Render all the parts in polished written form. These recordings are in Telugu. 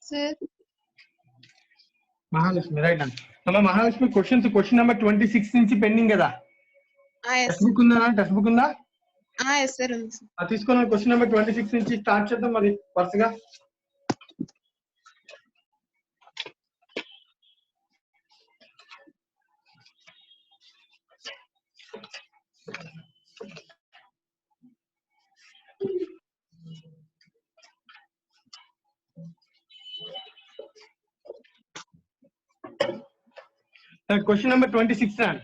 sir. Mahalakshmi, right hand. Amma Mahalakshmi question number 26 నుంచి పెండింగ్ కదా. Yes. టెక్స్ట్ బుక్ ఉందా? టెక్స్ట్ బుక్ ఉందా? Yes sir. అది తీసుకున్న క్వశ్చన్ నెంబర్ 26 నుంచి స్టార్ట్ చేద్దాం మరి వరుసగా. Question number 26 and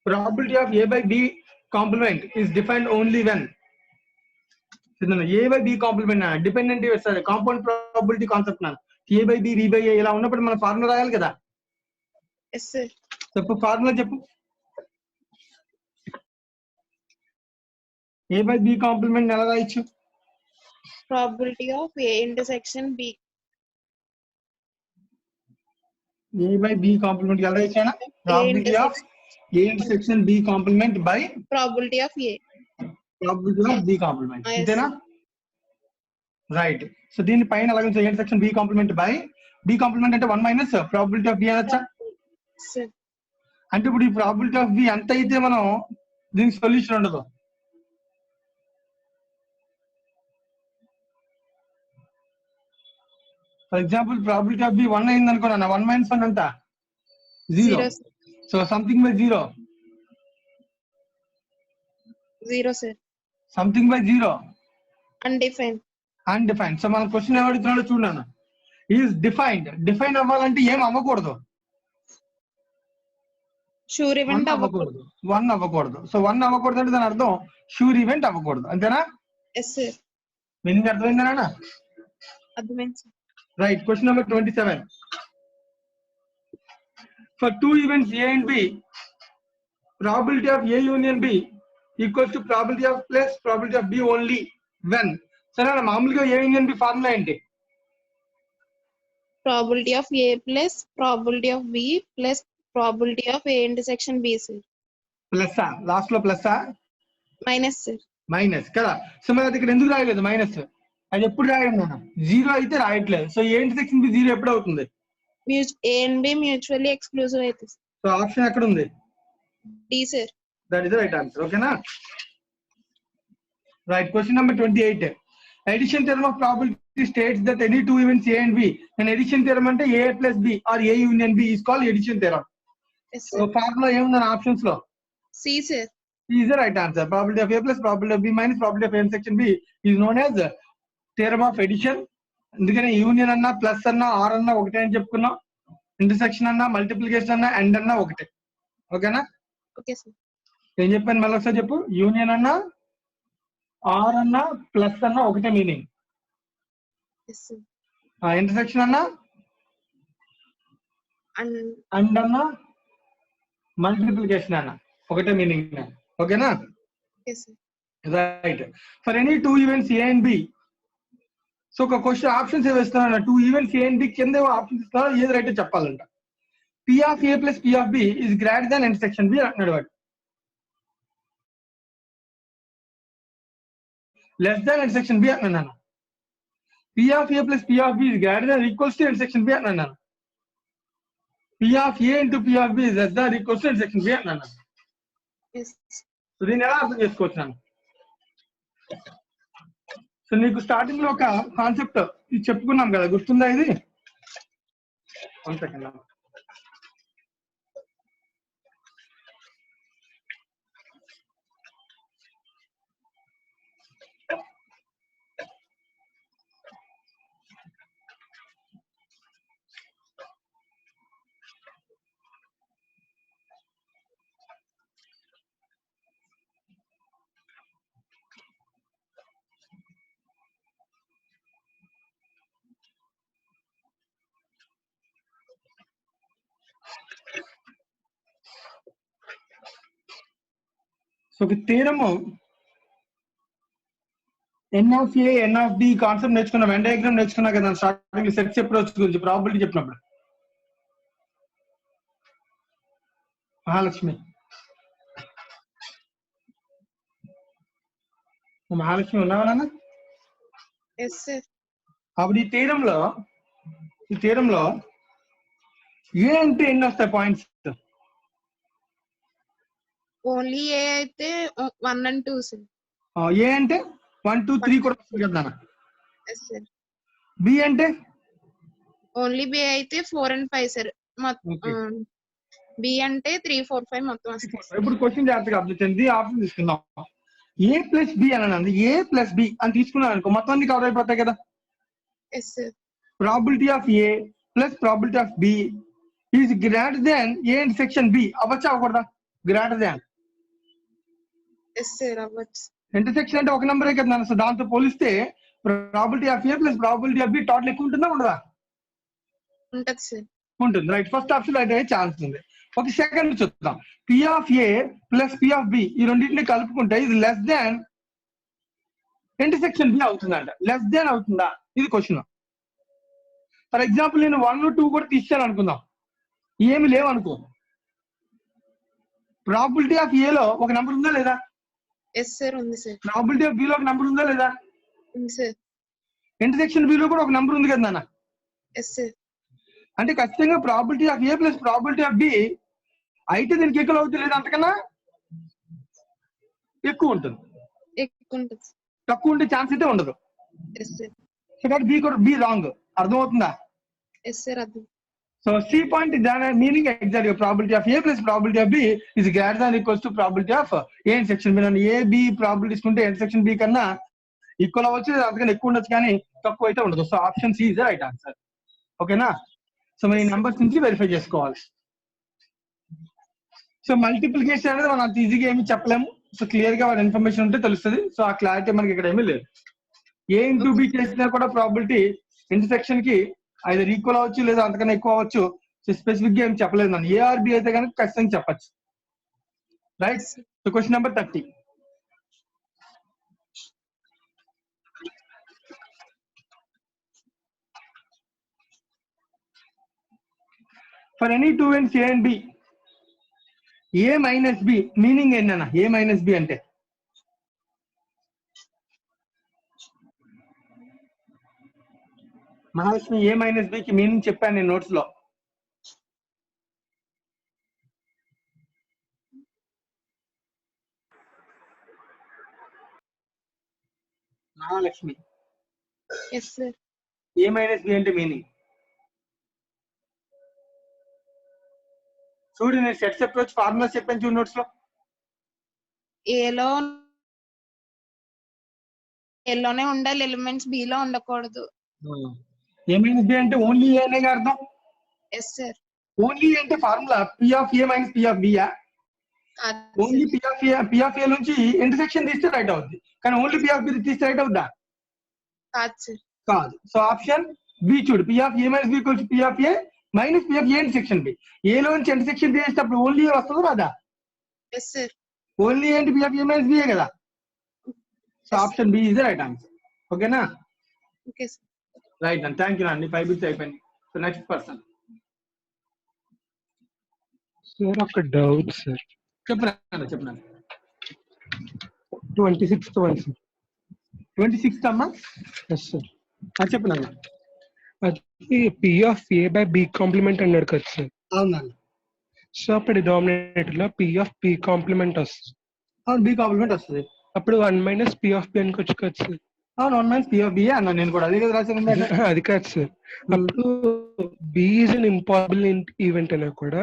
probability of A by B complement is defined only when A by B complement dependent sorry compound probability concept na A by B B by A ఇలా ఉన్నప్పుడు మనం ఫార్ములా రాయాలి కదా. Yes sir. చెప్పు ఫార్ములా చెప్పు. A by B complement ఎలా రాయొచ్చు? Probability of A intersection B. A by B complement ఎలా రాయొచ్చానా? Probability of A intersection B complement by probability of A. probability of B complement. Yes. ఇంతేనా? రైట్. సో దీని పైన అలాగే A intersection B complement by B complement అంటే 1 minus probability of B అనొచ్చా? Sir. అంటే ఇప్పుడు ఈ ప్రాబిలిటీ ఆఫ్ బి ఎంత అయితే మనం దీనికి సొల్యూషన్ ఉండదు. For example probability of B 1 అయింది అనుకున్నా 1 minus 1 ఎంత 0. So something by 0 sir. Something by 0 undefined. So మన క్వశ్చన్ ఏమడుగుతున్నాడో చూడన్నా. ఈజ్ డిఫైన్ అవ్వాలంటే ఏం అవ్వకూడదు, షూర్ ఈవెంట్ అవ్వకూడదు, 1 అవ్వకూడదు. సో 1 అవ్వకూడదు అంటే దాని అర్థం షూర్ ఈవెంట్ అవ్వకూడదు, అంతేనా? yes sir. మీనింగ్ అర్థమైందేనా? అర్థమైంది sir. Right. Question number 27. For two events A and B, probability of A union B equals to probability of plus probability of B only when. సరేనా, మామూలుగా A union B ఫార్ములా ఏంటి? probability of A plus probability of B plus probability of A intersection B sir. Plus last లో ప్లస్ మైనస్ sir. మైనస్ కదా. సో మరి అది ఇక్కడ ఎందుకు రాయలేదు మైనస్? అది ఎప్పుడు రాయడం నాన్న? 0 అయితే రాయట్లేదు. సో A intersection B 0 ఎప్పుడు అవుతుంది? A and B mutually exclusive అయితే. సో ఆప్షన్ ఎక్కడ ఉంది? D sir. That is the right answer. ఓకేనా? Right. Question number 28. Addition theorem of probability states that any two events A and B, and addition theorem అంటే A plus B or A union B is called addition theorem. Yes so sir. Formula ఏముంది ఆప్షన్స్ లో? C sir. is the right answer. Probability of A plus probability of B minus probability of A intersection B is known as theorem of addition. అందుకనే యూనియన్ అన్నా ప్లస్ అన్నా ఆర్ అన్నా ఒకటే అని చెప్పుకున్నాం, ఇంటర్సెక్షన్ అన్నా మల్టిప్లికేషన్ అన్నా అండ్ అన్నా ఒకటే. ఓకేనా? Okay sir. ఏం చెప్పాను మళ్ళీ ఒకసారి చెప్పు. యూనియన్ అన్నా ఆర్ అన్నా ప్లస్ అన్నా ఒకటే మీనింగ్. ఇంటర్సెక్షన్ అన్నా అండ్ అన్నా మల్టిప్లికేషన్ అన్నా ఒకటే మీనింగ్. ఓకేనా? Right. For any two events A and B. So ఒక క్వశ్చన్ ఆప్షన్స్ ఏ వేస్తున్నా, two events A and B కింద ఆప్షన్స్ ఇస్తున్నా, ఏది రైట్ చెప్పాలంట. P of A plus P of B is greater than intersection B అంటున్నాడు వాడు. లెస్ దాన్ ఇంటర్సెక్షన్ బి అంటున్నాను. P of A plus P of B is greater than equals to intersection B అంటున్నాను. P of A into P of B is less than equals to intersection B అంటున్నాను. సో దీన్ని ఎలా అర్థం చేసుకోవచ్చు ನಾನು? సో నీకు స్టార్టింగ్ లో ఒక కాన్సెప్ట్ ఇది చెప్పుకున్నాం కదా, గుర్తుందా ఇది? 1 second. So theorem n of A n of B concept నేర్చుకున్నాం, వెన్ డయాగ్రామ్ నేర్చుకున్నా కదా స్టార్టింగ్ సెట్స్ అప్రోచ్ గురించి ప్రాబిలిటీ చెప్పినప్పుడు. మహాలక్ష్మి మహాలక్ష్మి ఉన్నావా నాన్న? అప్పుడు ఈ థీరంలో ఏ అంటే ఎన్ని వస్తాయి పాయింట్స్? ఓన్లీ ఏ అయితే 1 and 2 సార్. ఏ అంటే 1 2 3 కూడా వస్తుంది కదా నాన్న. Yes sir. బి అంటే ఓన్లీ బి అయితే 4 and 5 సార్. బి అంటే 3 4 5 మొత్తం వస్తాయి. ఇప్పుడు క్వశ్చన్ జాగ్రత్తగా అబ్జర్వ్ చేయండి. ఆప్షన్ తీసుకుందాం. ఏ ప్లస్ బి అని అన్నది ఏ ప్లస్ బి అని తీసుకున్నాను అనుకో మొత్తం అన్ని కవర్ అయిపోతాయి కదా. Yes sir. Probability of A plus probability of B is greater than A intersection B అవ్వచ్చా అవ్వకూడదా? Greater than. ఎస్ సార్ అవ్వచ్చు. ఇంటర్సెక్షన్ అంటే ఒక నెంబరే కదా నాన్న. సో దాంతో పోలిస్తే probability of A plus probability of B total ఎక్కువ ఉంటుందా ఉండదా? ఉంటది సార్. ఉంటుంది. రైట్. ఫస్ట్ ఆప్షన్ రైట్ అయ్యే ఛాన్స్ ఉంది. ఒక సెకండ్ చూద్దాం. P of A plus P of B ఈ రెండింటిని కలుపుకుంటే ఇది లెస్ దాన్ ఇంటర్సెక్షన్ బి అవుతుందంట. లెస్ దాన్ అవుతుందా? ఇది క్వశ్చన్. ఫర్ ఎగ్జాంపుల్ నేను 1 2 కూడా తీసాను అనుకుందాం. ఏమి లేవు అనుకో. ప్రాబిలిటీ ఆఫ్ ఏలో ఒక నెంబర్ ఉందా లేదా? ఎస్ సార్ ఉంది సార్. ప్రాబిలిటీ ఆఫ్ బిలో ఒక నెంబర్ ఉందా లేదా? ఉంది సార్. ఇంటర్సెక్షన్ బిలో కూడా ఒక నెంబర్ ఉంది కదా నాన్న. Yes sir. అంటే ఖచ్చితంగా probability of A plus probability of B అయితే దీనికి ఈక్వల్ అవుతుంది లేదా అంతకన్నా ఎక్కువ ఉంటుంది. ఎక్కువ ఉంటుంది. తక్కువ ఉంటే ఛాన్స్ అయితే ఉండదు. Yes sir. So that B కూడా బి రాంగ్. అర్థమవుతుందా? ఎస్ సార్ అర్థం. So C point meaning exact probability of A plus probability of B is greater than equals to probability of A intersection B. A B probabilities ఉంటే ఇంటర్సెక్షన్ బి కన్నా ఈక్వల్ అవ్వచ్చు, అంతకన్నా ఎక్కువ ఉండొచ్చు, కానీ తక్కువ అయితే ఉండదు. So option C is the right answer. ఓకేనా? సో మరి ఈ నెంబర్స్ నుంచి వెరిఫై చేసుకోవాలి. సో మల్టిప్లికేషన్ అనేది మనం అంత ఈజీగా ఏమి చెప్పలేము. సో క్లియర్ గా వాళ్ళ ఇన్ఫర్మేషన్ ఉంటే తెలుస్తుంది. సో ఆ క్లారిటీ మనకి ఇక్కడ ఏమీ లేదు. ఏ ఇంటూ బి చేసినా కూడా ప్రాబిలిటీ ఇంటర్సెక్షన్ కి ఐదర్ ఈక్వల్ అవ్వచ్చు లేదా అంతకన్నా ఎక్కువ అవ్వచ్చు. స్పెసిఫిక్ గా ఏం చెప్పలేదు నన్ను. ఏఆర్ బి అయితే కనుక ఖచ్చితంగా చెప్పచ్చు. Right. So question number 30. For any two ends A and B, A minus B meaning ఏంటన్నా? A minus B అంటే మహాలక్ష్మి A minus B కి మీనింగ్ చెప్పాను నేను నోట్స్ లో. Mahalakshmi yes sir. A minus B అంటే మీనింగ్ చూడు. నేను సెట్స్ అప్రోచ్ ఫార్ములాస్ చెప్పాను చూడు నోట్స్ లో. ఏలోనే ఉండాలి ఎలిమెంట్స్, బిలో ఉండకూడదు. A minus B అంటే ఓన్లీ ఏ అనే అర్థం. Yes sir. ఓన్లీ అంటే formula P of A minus P of B. Only P of A నుంచి ఇంటర్సెక్షన్ తీస్తే రైట్ అవుద్ది, కానీ ఓన్లీ P of B తీస్తే రైట్ అవుద్దా? కాదు సార్. కాదు. సో ఆప్షన్ బి చూడు. P of A minus B equals P of A minus P of A intersection B. A లో నుంచి ఇంటర్సెక్షన్ తీసేటప్పుడు ఓన్లీ ఏ వస్తుందో రాదా? Yes sir. ఓన్లీ అంటే P of A minus B కదా. So option B is the right answer. ఓకేనా? Okay sir. రైట్ అండి. థ్యాంక్ యూ అండి. 5 బిట్స్ అయిపోయింది. So next person. సార్ ఒక డౌట్ సార్. చెప్పండి. 26th one sir. 26th అమ్మా? Yes sir. చెప్పండి. అది P of A by B complement అన్నాడు కదా సార్. అవునండి. సో అప్పుడు డినామినేటర్ లో P of B కాంప్లిమెంట్ వస్తుంది. అవును, B కాంప్లిమెంట్ వస్తుంది. అప్పుడు 1 minus P of B అనుకోవచ్చు కదా సార్. అవును, 1 minus P of B అన్నా నేను కూడా. అదే కదా రాశాను. అది కాదు సార్. అప్పుడు B is an impossible event అయినా కూడా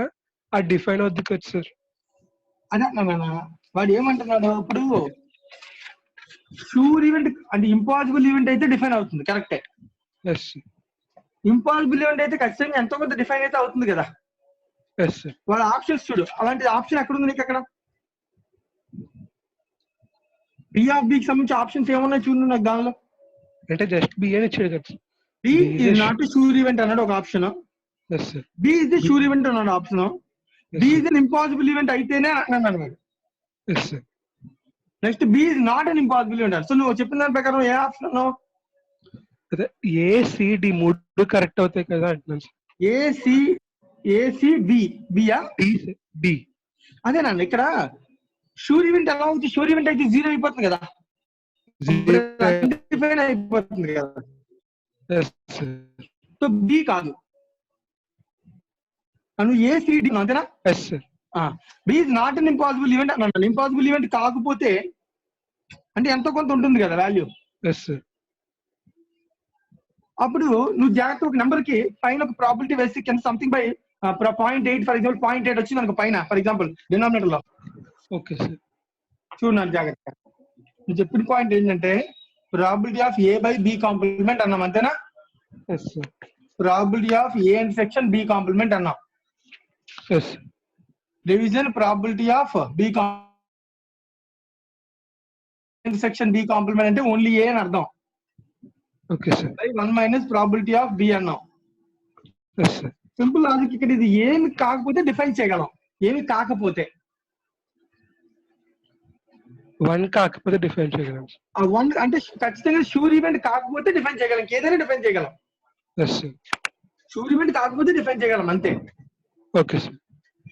అది డిఫైన్ అవుద్ది కదా సార్. అదే అన్నా వాడు ఏమంటున్నాడు ఇప్పుడు, షూర్ ఈవెంట్ అంటే ఇంపాసిబుల్ ఈవెంట్ అయితే డిఫైన్ అవుతుంది. కరెక్టే. Yes sir. ఇంపాసిబుల్ ఈవెంట్ అయితే ఖచ్చితంగా ఎంతో కొంత డిఫైన్ అయితే అవుతుంది కదా. Yes sir. వాళ్ళ ఆప్షన్స్ చూడు. అలాంటి ఆప్షన్ ఎక్కడ ఉంది నీకు? అక్కడ P of B కి సంబంధించి ఆప్షన్స్ ఏమన్నా చూడు నాకు దానిలో. అంటే జస్ట్ B అని ఇచ్చాడు కదా సార్. B is not a sure event అన్నాడు ఒక ఆప్షన్. Yes sir. B is the sure event అన్నాడు ఆప్షన్. B is an impossible event అయితేనే అన్నాడు మరి. Yes sir. Next B is not an impossible event. సో నువ్వు చెప్పిన దాని ప్రకారం ఏ ఆప్షన్ అన్నావు? అదే A C D మూడు కరెక్ట్ అవుతాయి కదా అంటున్నాను sir. A C B బియా D. అదేనండి. ఇక్కడ షూర్ ఈవెంట్ ఎలా అవుతుంది? షూర్ ఈవెంట్ అయితే 0 అయిపోతుంది కదా, డిఫైన్ అయిపోతుంది కదా. Yes, sir. సో బి కాదు, నువ్వు ఏసిడి అంతేనా? Yes, sir. B is not an impossible event అన్నాను. ఇంపాసిబుల్ ఈవెంట్ కాకపోతే అంటే ఎంతో కొంత ఉంటుంది కదా వాల్యూ. Yes, sir. అప్పుడు నువ్వు జాగ్రత్త ఒక నెంబర్ కి పైన ఒక ప్రాబిలిటీ వేసి కింద సంథింగ్ బై 0.8 ఫర్ ఎగ్జాంపుల్ 0.8 వచ్చింది అనుకో పైన ఫర్ ఎగ్జాంపుల్ డినామినేటర్ లో. Okay, sir. చూడండి జాగ్రత్త, నువ్వు చెప్పిన పాయింట్ ఏంటంటే probability of A by B complement అన్నాం అంతేనా? Yes, sir. Probability of A intersection B complement అన్నాం. Yes, sir. Division probability of B intersection B complement అంటే ఓన్లీ ఏ అని అర్థం. Okay, sir. బై 1 మైనస్ ప్రాబిలిటీ ఆఫ్ బి అన్నాం. Yes, sir. Simple logic. ఇక్కడ ఇది ఏమి కాకపోతే డిఫైన్ చేయగలం, ఏమి కాకపోతే 1 కాకపోతే డిఫైన్ చేయగలం. ఆ 1 అంటే ఖచ్చితంగా షూర్ ఈవెంట్ కాకపోతే డిఫైన్ చేయగలం, ఏదైనా డిఫైన్ చేయగలం. Yes, sir. షూర్ ఈవెంట్ కాకపోతే డిఫైన్ చేయగలం అంతే. Okay, sir.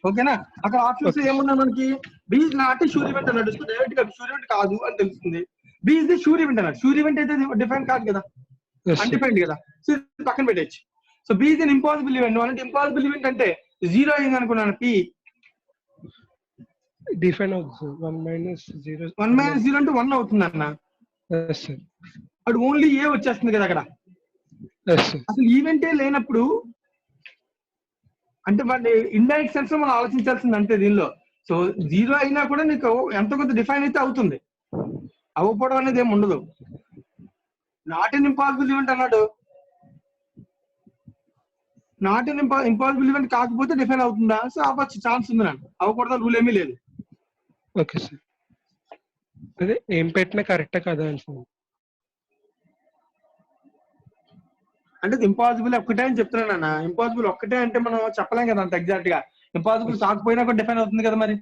ఓకేనా? అక్కడ ఆప్షన్స్ ఏమున్నా మనకి B is not sure event అన్నాడు, డైరెక్ట్ గా షూర్ ఈవెంట్ కాదు అని తెలుస్తుంది. B is the sure event అన్నాడు, షూర్ ఈవెంట్ అయితే డిఫైన్ కాదు కదా, Yes, sir. అన్డిఫైన్డ్ కదా. సో పక్కన పెట్టచ్చు. So B is an impossible event అంటే ఇంపాసిబుల్ ఈవెంట్ అంటే 0 అయింది అనుకున్నాను. పి డిఫైన్ అవుతుంది, sir. 1 minus 0. 1 మైనస్ 0 అంటే 1 అవుతుంది అన్న. Yes, sir. అప్పుడు ఓన్లీ ఏ వచ్చేస్తుంది కదా అక్కడ. Yes, sir. అసలు ఈవెంటే లేనప్పుడు అంటే వాటి ఇండైరెక్ట్ సెన్స్ లో మనం ఆలోచించాల్సింది అంతే దీనిలో. సో 0 అయినా కూడా నీకు ఎంతో కొంత డిఫైన్ అయితే అవుతుంది, అవ్వకపోవడం అనేది ఏమి ఉండదు. నాట్ ఎన్ ఇంపాసిబుల్ ఈవెంట్ అన్నాడు, నాట్ ఎన్ ఇంపాసిబుల్ ఈవెంట్ కాకపోతే డిఫైన్ అవుతుందా? సో అవ్వచ్చు, ఛాన్స్ ఉంది నాకు, అవ్వకూడదు రూల్ ఏమీ లేదు. Okay sir. అదే ఏం పెట్టినా కరెక్టే కదా అని. అంటే ఇంపాసిబుల్ ఒక్కటే అని చెప్తున్నాను అన్న. ఇంపాసిబుల్ ఒక్కటే అంటే మనం చెప్పలేం కదా అంత ఎగ్జాక్ట్ గా. ఇంపాసిబుల్ కాకపోయినా కూడా డిఫైన్ అవుతుంది కదా మరి.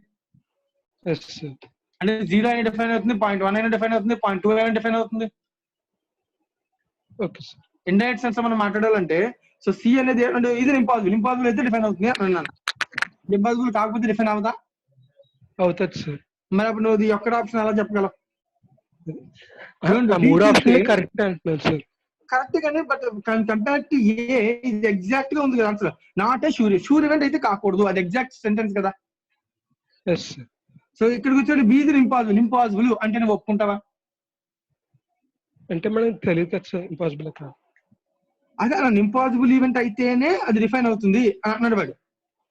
అంటే 0 అయినా డిఫైన్ అవుతుంది, 0.1 అయినా డిఫైన్ అవుతుంది, 0.2 అయినా డిఫైన్ అవుతుంది. Okay sir. ఇండైరెక్ట్ సెన్స్ మనం మాట్లాడాలంటే సో సి అనేది అంటే ఇది ఇంపాసిబుల్, ఇంపాసిబుల్ అయితే డిఫైన్ అవుతుంది అన్నాను. ఇంపాసిబుల్ కాకపోతే డిఫైన్ అవుతా? అవుతుంది సార్. మరి అప్పుడు నువ్వు ఈ ఒక్కడ ఆప్షన్ ఎలా చెప్పగలవు? మూడు ఆప్షన్ కరెక్ట్ అంటున్నారు సార్. కరెక్ట్ గానే, బట్ కంపేర్ టు ఏ ఇది ఎగ్జాక్ట్ గా ఉంది కదా answer. Not a sure, sure event అయితే కాకూడదు, అది ఎగ్జాక్ట్ సెంటెన్స్ కదా. సో ఇక్కడికి వచ్చి బి ఇస్ ఇంపాసిబుల్, ఇంపాసిబుల్ అంటే నువ్వు ఒప్పుకుంటావా? అంటే మనకు తెలియదు కదా సార్ ఇంపాసిబుల్ కాదు. అదే ఇంపాసిబుల్ ఈవెంట్ అయితేనే అది డిఫైన్ అవుతుంది అన్నాడు వాడు.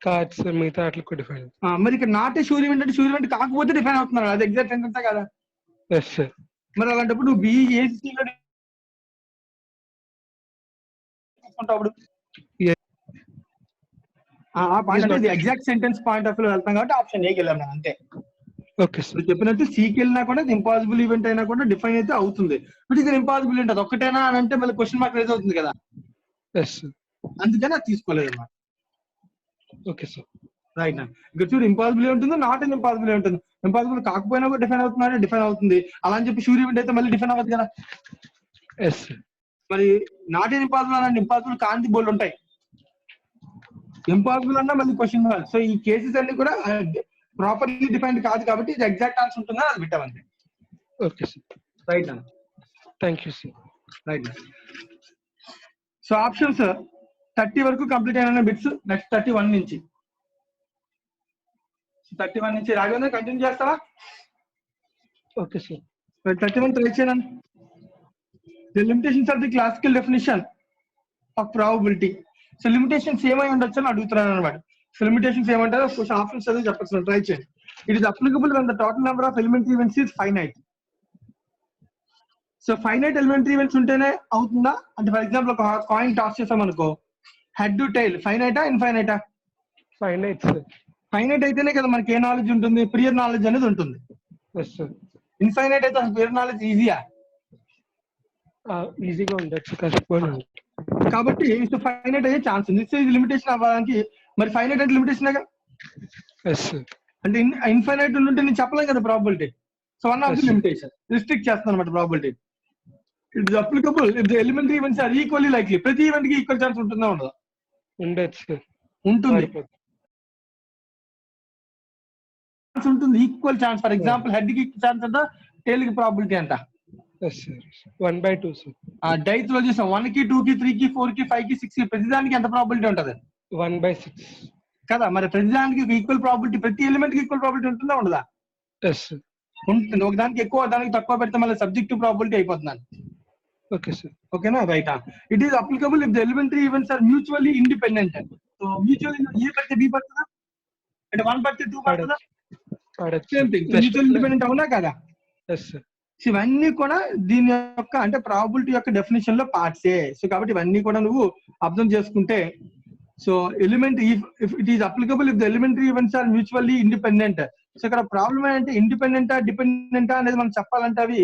కాదు సార్, మిగతా అట్లా కూడా డిఫైన్. మరి ఇక్కడ నాట్ ఏ షూర్ ఈవెంట్ అంటే షూర్ ఈవెంట్ కాకపోతే డిఫైన్ అవుతున్నారు, అది ఎగ్జాక్ట్ సెంటెన్స్ కదా. మరి అలాంటప్పుడు నువ్వు బి ఏసీ exact sentence point of view వెళ్తాం కాబట్టి ఆప్షన్ ఏకి వెళ్ళాం అంతే. Okay sir. చెప్పినట్టు సికి వెళ్ళినా కూడా ఇంపాసిబుల్ ఈవెంట్ అయినా కూడా డిఫైన్ అయితే అవుతుంది. బట్ ఇది ఇంపాసిబుల్ ఈవెంట్ అది ఒక్కటేనా అని అంటే మళ్ళీ క్వశ్చన్ మార్క్ రేజ్ అవుతుంది కదా, అందుకని అది తీసుకోలేదు అన్నమాట. Okay sir. రైట్ నా ఇక్కడ చూడు ఇంపాసిబుల్ ఉంటుంది, నాట్ అండ్ ఇంపాసిబుల్ ఉంటుంది. ఇంపాసిబుల్ కాకపోయినా కూడా డిఫైన్ అవుతున్నాడు, డిఫైన్ అవుతుంది. అలా అని చెప్పి షూర్ ఈవెంట్ అయితే మళ్ళీ డిఫైన్ అవ్వదు కదా. మరి నాట్ అండ్ ఇంపాసిబుల్ అన్న ఇంపాసిబుల్ కాంతి బోల్డ్ ఉంటాయి, ఇంపాసిబుల్ అన్నా మళ్ళీ క్వశ్చన్ మార్క్. సో ఈ కేసెస్ అన్ని కూడా ప్రాపర్లీ డిఫైన్డ్ కాదు కాబట్టి ఇది ఎగ్జాక్ట్ ఆన్సర్ ఉంటుందా అది పెట్టామంతే. Okay sir. రైట్ అన్న, thank you sir. Right. So options 30 వరకు కంప్లీట్ అయిన బిట్స్. నెక్స్ట్ 31 నుంచి 31 నుంచి రాఘవేంద్ర కంటిన్యూ చేస్తావా? Okay sir. 31 ట్రై చేయండి. The limitations of the classical definition of probability. So limitations ఏమై ఉండొచ్చు అని అడుగుతున్నాను అనమాట. సో లిమిటేషన్స్ ఏమంటారో ఆప్షన్స్ చదివి చెప్పచ్చు, ట్రై చేయండి. It is applicable when the total number of elementary events is finite. So finite elementary events ఉంటేనే అవుతుందా అంటే, ఫర్ ఎగ్జాంపుల్ ఒక కాయిన్ టాస్ చేసాం అనుకో, హెడ్ టు టైల్ ఫైనైటా ఇన్ఫైనైటా? Finite sir. ఫైనైట్ అయితేనే కదా మనకి ఏ నాలెడ్జ్ ఉంటుంది, ప్రియర్ నాలెడ్జ్ అనేది ఉంటుంది. ఇన్ఫైనైట్ అయితే ప్రియర్ నాలెడ్జ్ ఈజీయా? ఈజీగా ఉండొచ్చు, కష్టపడి. కాబట్టి ఫైనైట్ అయ్యే ఛాన్స్ ఉంది. సో ఇది లిమిటేషన్ అవ్వడానికి మరి ఫైనైట్ అంటే లిమిటేషన్ అంటే ఇన్ఫైనైట్ ఉంటే నేను చెప్పలేం కదా ప్రాబిలిటీ. So one of the limitation restrict చేస్తాను అనమాట ప్రాబిలిటీ. It is applicable if the elementary events are equally likely. ప్రతి ఈవెంట్ కి ఈక్వల్ ఛాన్స్ ఉంటుందా ఉండదా? ఉండొచ్చు, ఉంటుంది, ఉంటుంది equal chance. For example head కి ఛాన్స్ ఎంత, టైల్ కి ప్రాబిలిటీ ఎంత? Yes, sir. 1/2, sir. డైత్ లో చూసాం 1 కి 2 కి 3 కి 4 కి 5 కి 6 కి ప్రతిదానికి ఎంత ప్రాబిలిటీ ఉంటది 1/6. కదా? మరి ప్రతిదానికి ఈక్వల్ ప్రాబిలిటీ, ప్రతి ఎలిమెంట్ కి ఈక్వల్ ప్రాబిలిటీ ఉంటుందా ఉండదా? Yes, sir. ఉంటుంది. ఒక దానికి ఎక్కువ దానికి తక్కువ పెడితే మళ్ళీ సబ్జెక్టివ్ ప్రాబిలిటీ అయిపోతున్నాను. Okay, sir. ఓకేనా? Right. It is applicable if the elementary events are mutually independent. So mutually A పడితే బి పడుతుందా, అంటే 1 పడితే 2 పడుతుందా? Same thing. మ్యూచువల్ ఇండిపెండెంట్ అవునా కదా? Yes, sir. సో ఇవన్నీ కూడా దీని యొక్క అంటే ప్రాబిలిటీ యొక్క డెఫినేషన్ లో పార్ట్సే. సో కాబట్టి ఇవన్నీ కూడా నువ్వు అర్థం చేసుకుంటే, so element if it is applicable if the elementary events are mutually independent. So ఇక్కడ ప్రాబ్లం ఏంటంటే ఇండిపెండెంటా డిపెండెంటా అనేది మనం చెప్పాలంటే అవి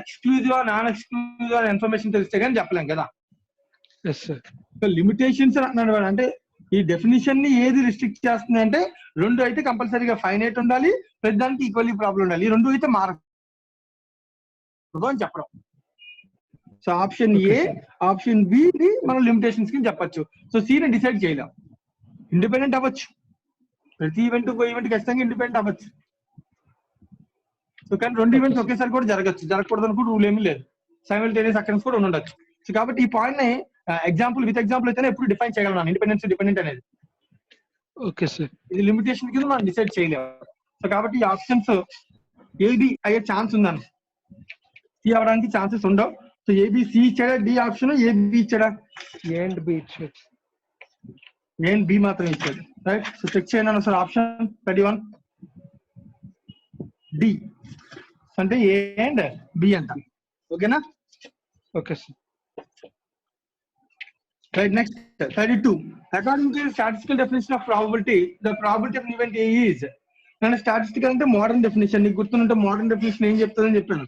ఎక్స్క్లూజివ్ నాన్ ఎక్స్క్లూజివ్ అనే ఇన్ఫర్మేషన్ తెలిస్తే కానీ చెప్పలేం కదా. Yes, sir. సో లిమిటేషన్స్ అంటున్నాడు వాడు. అంటే ఈ డెఫినేషన్ ని ఏది రిస్ట్రిక్ట్ చేస్తుంది అంటే, రెండు అయితే కంపల్సరీగా ఫైనైట్ ఉండాలి, ప్రతిదానికి ఈక్వల్లీ ప్రాబ్లం ఉండాలి. ఈ రెండు అయితే మారదు అని చెప్పడం. So option A, option B ని మనం లిమిటేషన్స్ కి చెప్పొచ్చు. సో సి ని డిసైడ్ చేయలేం. ఇండిపెండెంట్ అవ్వచ్చు, ప్రతి ఈవెంట్ ఇంకో ఈవెంట్ ఖచ్చితంగా ఇండిపెండెంట్ అవ్వచ్చు. సో కానీ రెండు ఈవెంట్స్ ఒకేసారి కూడా జరగచ్చు, జరగకూడదు అని కూడా రూల్ ఏమీ లేదు. సైమల్టేనియస్ అకరెన్స్ కూడా ఉండొచ్చు. సో కాబట్టి ఈ పాయింట్ ని ఎగ్జాంపుల్ విత్ ఎగ్జాంపుల్ అయితేనే ఎప్పుడు డిఫైన్ చేయగలం ఇండిపెండెన్స్ డిపెండెంట్ అనేది. Okay sir. ఇది లిమిటేషన్ కింద మనం డిసైడ్ చేయలేము. సో కాబట్టి ఈ ఆప్షన్స్ ఏబి అయ్యే ఛాన్స్ ఉందని, సి అవడానికి ఛాన్సెస్ ఉండవు. సో ఏబి సి ఇచ్చాడా, డి ఆప్షన్ ఏబి ఇచ్చాడా, ఏ అండ్ బి ఇచ్చాడు, ఏ అండ్ బి మాత్రం ఇచ్చాడు. రైట్. సో చెక్ చేయండి సార్. ఆప్షన్ 31 డి అంటే ఏ అండ్ బి అంట. ఓకేనా? Okay sir. Right, next 32. According to the statistical definition of probability, the probability of an event A is. And statistical అంటే మోడర్న్ డెఫినేషన్. నీకు గుర్తుంటే మోడర్న్ డెఫినేషన్ ఏం చెప్తుందని చెప్పాను.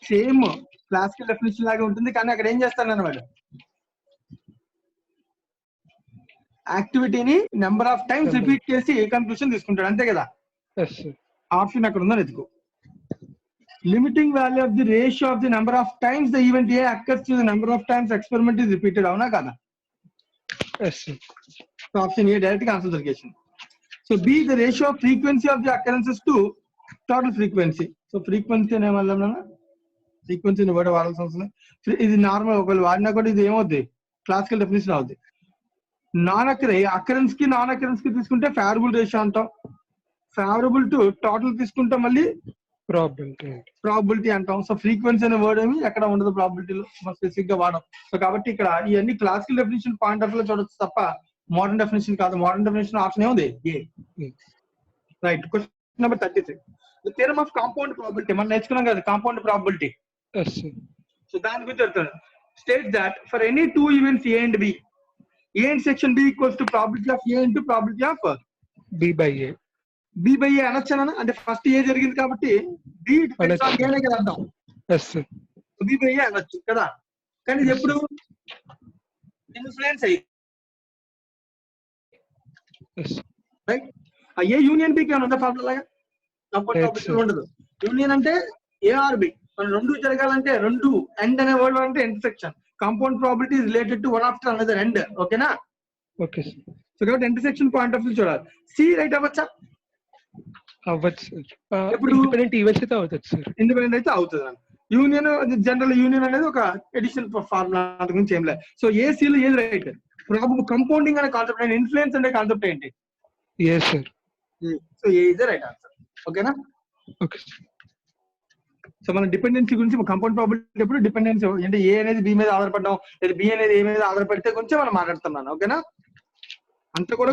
సేమ్ క్లాసికల్ డెఫినేషన్ లాగా ఉంటుంది, కానీ అక్కడ ఏం చేస్తాను అన్నమాట, యాక్టివిటీని నెంబర్ ఆఫ్ టైమ్స్ రిపీట్ చేసి కన్క్లూషన్ తీసుకుంటాడు, అంతే కదా? ఆప్షన్ అక్కడ ఉందని ఎదుగు. Limiting value of the ratio of the number of times the event A occurs to the number of times experiment is repeated, అవునా కదా? So option A direct answer derision. So B the ratio of frequency of the occurrences to total frequency. So frequency అనే వల్ల ఫ్రీక్వెన్సీ ని కూడా వాడాల్సిన అవసరం. ఇది నార్మల్ ఒకవేళ వాడినా కూడా ఇది ఏమవుద్ది, క్లాసికల్ డెఫినేషన్ అవుద్ది. నాన్ అకరెన్స్ కి నాన్ అకరెన్స్ కి తీసుకుంటే ఫేవరబుల్ రేషియో అంటాం, ఫేవరబుల్ టు టోటల్ తీసుకుంటే మళ్ళీ ప్రాబిలిటీ అంటాం. సో ఫ్రీక్వెన్సీ అనే వర్డ్ ఏమి ఎక్కడ ఉండదు ప్రాబిలిటీలో, స్పెసిఫిక్ గా వాడడం. సో కాబట్టి ఇక్కడ ఇవన్నీ క్లాసికల్ డెఫినేషన్ పాయింట్ ఆఫ్ లో చూడొచ్చు తప్ప మోడర్న్ డెఫినేషన్ కాదు. మోడర్న్ డెఫినేషన్ ఆప్షన్ ఏముంది, A. Right. Question number 33. The theorem of compound probability మనం నేర్చుకున్నాం కదా, కాంపౌండ్ ప్రాబిలిటీ. సో దాని గురించి చెప్తాను. State that for any two events A and B, A and section B equals to probability of A into probability of B by A. B by A అనొచ్చానా, అంటే ఫస్ట్ ఏ జరిగింది కాబట్టి బి ఏనే కదా అర్థం, బి బై ఏ అనొచ్చు కదా. కానీ ఇది ఎప్పుడు ఇన్ఫ్లుయెన్స్ అయ్యి, రైట్. ఆ ఏ యూనియన్ బికి ఏమైనా ఉందా ఫార్ములా లాగా? కంపౌండ్ ఉండదు. యూనియన్ అంటే ఏఆర్ బి, మనం రెండు జరగాలంటే రెండు ఎండ్ అనే వర్డ్ అంటే intersection. Compound probability related to one after another and. ఓకేనా? ఓకే. సో కాబట్టి ఇంటర్సెక్షన్ పాయింట్ ఆఫ్ వ్యూ చూడాలి. సి రైట్ అవ్వచ్చా? అవ్వచ్చు. ఇండిపెండెంట్ ఈవెంట్స్ అయితే అవుతుంది సార్. ఇండిపెండెంట్ అయితే అవుతుంది. యూనియన్ జనరల్ యూనియన్ అనేది ఒక ఎడిషన్ ఫార్ములా, అంతకు మించి ఏం లేదు. సో ఏ సిలో ఏది రైట్? కంపౌండింగ్ అనే కాన్సెప్ట్ ఏంటి, ఇన్ఫ్లుయెన్స్ అనే కాన్సెప్ట్ ఏంటి? A sir. So A is the right answer. ఓకేనా? ఓకే. సో మన డిపెండెన్సీ గురించి కాంపౌండ్ ప్రాబిలిటీ ఎప్పుడు డిపెండెన్సీ అంటే ఏ అనేది బి మీద ఆధారపడడం లేదా బి అనేది ఏ మీద ఆధారపడితే కొంచెం మనం మాట్లాడుతున్నాను. ఓకేనా? అంత కూడా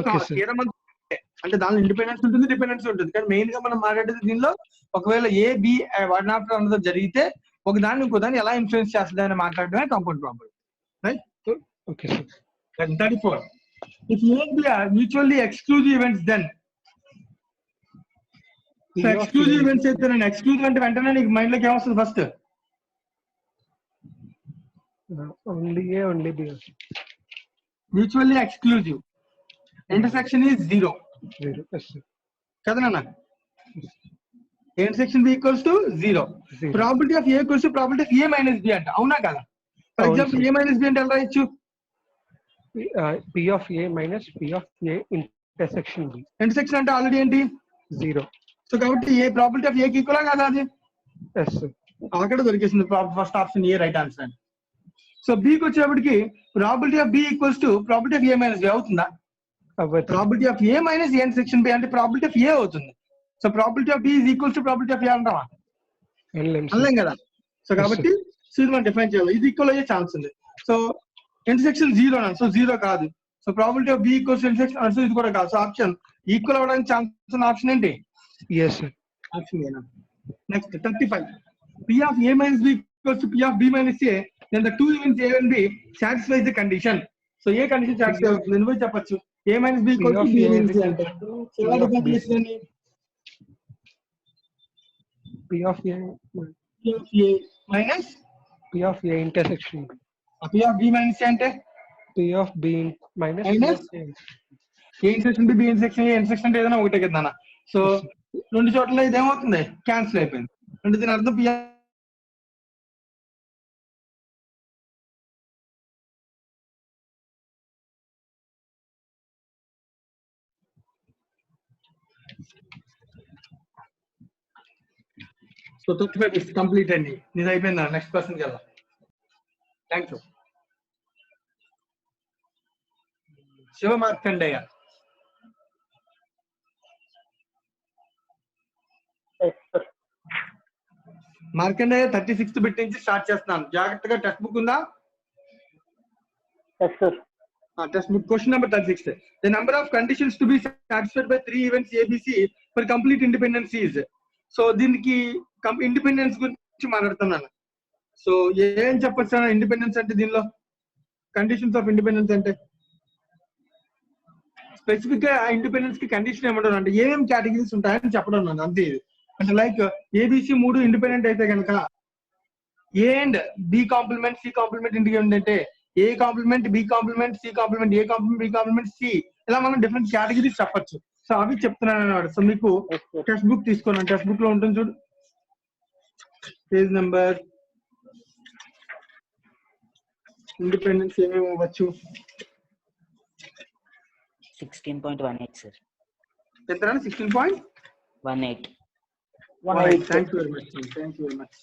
అంటే దానిలో ఇండిపెండెన్స్ ఉంటుంది, డిపెండెన్స్ ఉంటుంది. కానీ మెయిన్ గా మనం మాట్లాడేది దీనిలో ఒకవేళ A B one after another జరిగితే ఒక దాన్ని ఇంకో దాన్ని ఎలా ఇన్ఫ్లుయెన్స్ చేస్తుంది అని మాట్లాడడమే compound probability. Right. Okay sir. 34. If A and B are mutually exclusive events, then so exclusive events అయితే నేను ఎక్స్క్లూజివ్ అంటే వెంటనే నీకు మైండ్ లోకి ఏమొస్తుంది first? Only A only B. Mutually exclusive, intersection is 0 కదా నాన్న? Intersection B equals to 0. Probability of A equals to probability of A minus B అంట, అవునా కదా? For example A minus B అంటే ఎలా రాయొచ్చు? P of A minus P of A intersection B. Intersection అంటే ఆల్రెడీ ఏంటి? 0. సో కాబట్టి ఏ ప్రాబిలిటీ ఆఫ్ ఏ కి ఈక్వల్ కాదా అది? అక్కడ దొరికేసింది first option A right answer అండి. సో బికి వచ్చేప్పటికి probability of B equals to probability of A minus B అవుతుందా? Probability of A minus A section B అంటే ప్రాబిలిటీ ఆఫ్ ఏ అవుతుంది. So probability of B is equals to probability of A అంటావా? అనలేం కదా. సో కాబట్టి సో ఇది మనం డిఫైన్ చేయాలి. ఇది ఈక్వల్ అయ్యే ఛాన్స్ ఉంది. సో ఇంటర్సెక్షన్ 0 అన్న, సో 0 కాదు. So probability of B equals intersection, so ఇది కూడా కాదు. సో ఆప్షన్ ఈక్వల్ అవ్వడానికి ఛాన్స్ ఉన్న ఆప్షన్ ఏంటి? ఆప్షన్ ఏనా. Next 35 P of A minus B equals to P of B minus A, then the two events A and B satisfies the condition. So A condition satisfy అవుతుంది. నువ్వే చెప్పొచ్చు A minus B equals to B minus A అంటే ఎలా డిఫైన్ చేస్తుందని? P of A minus P of A intersection. P of B minus A అంటే P of B minus A intersection B intersection A intersection అంటే ఏదైనా ఒకటే కదా నాన్న. సో రెండు చోట్ల ఇదేమవుతుంది? క్యాన్సిల్ అయిపోయింది. అంటే దీని అర్థం P సో 35 is complete అండి. ఇది అయిపోయిందా? నెక్స్ట్ పర్సన్ కి వెళ్దాం. Thank you. Shiva Markandeya. Markandeya 36th bit నుంచి స్టార్ట్ చేస్తున్నాను. జాగ్రత్తగా టెక్స్ట్ బుక్ ఉందా? Text book question number 36. The number of conditions to be satisfied by 3 events ABC for complete independence is. So దీనికి ఇండిపెండెన్స్ గురించి మాట్లాడుతున్నాను. సో ఏం చెప్పచ్చు ఇండిపెండెన్స్ అంటే? దీనిలో కండిషన్స్ ఆఫ్ ఇండిపెండెన్స్ అంటే స్పెసిఫిక్ గా ఇండిపెండెన్స్ కి కండిషన్ ఏమంటారు అంటే ఏమేమి కేటగిరీస్ ఉంటాయని చెప్పడం నన్ను అంతే. అంటే లైక్ ఏబిసి 3 ఇండిపెండెంట్ అయితే కనుక A and B complement C complement ఇంటికి ఏంటంటే A complement B complement C complement A complement B complement C, ఇలా మనం డిఫరెంట్ కేటగిరీస్ చెప్పచ్చు. సో అవి చెప్తున్నాను అన్నమాట. సో మీకు టెక్స్ట్ బుక్ తీసుకున్నాను. టెక్స్ట్ బుక్ లో ఉంటుంది చూడు, పేజ్ నెంబర్ ఇండిపెండెన్స్ ఏమేమి అవ్వచ్చు. 16.18 సార్. ఎంత? 16.18. Thank you very much. Thank you very much.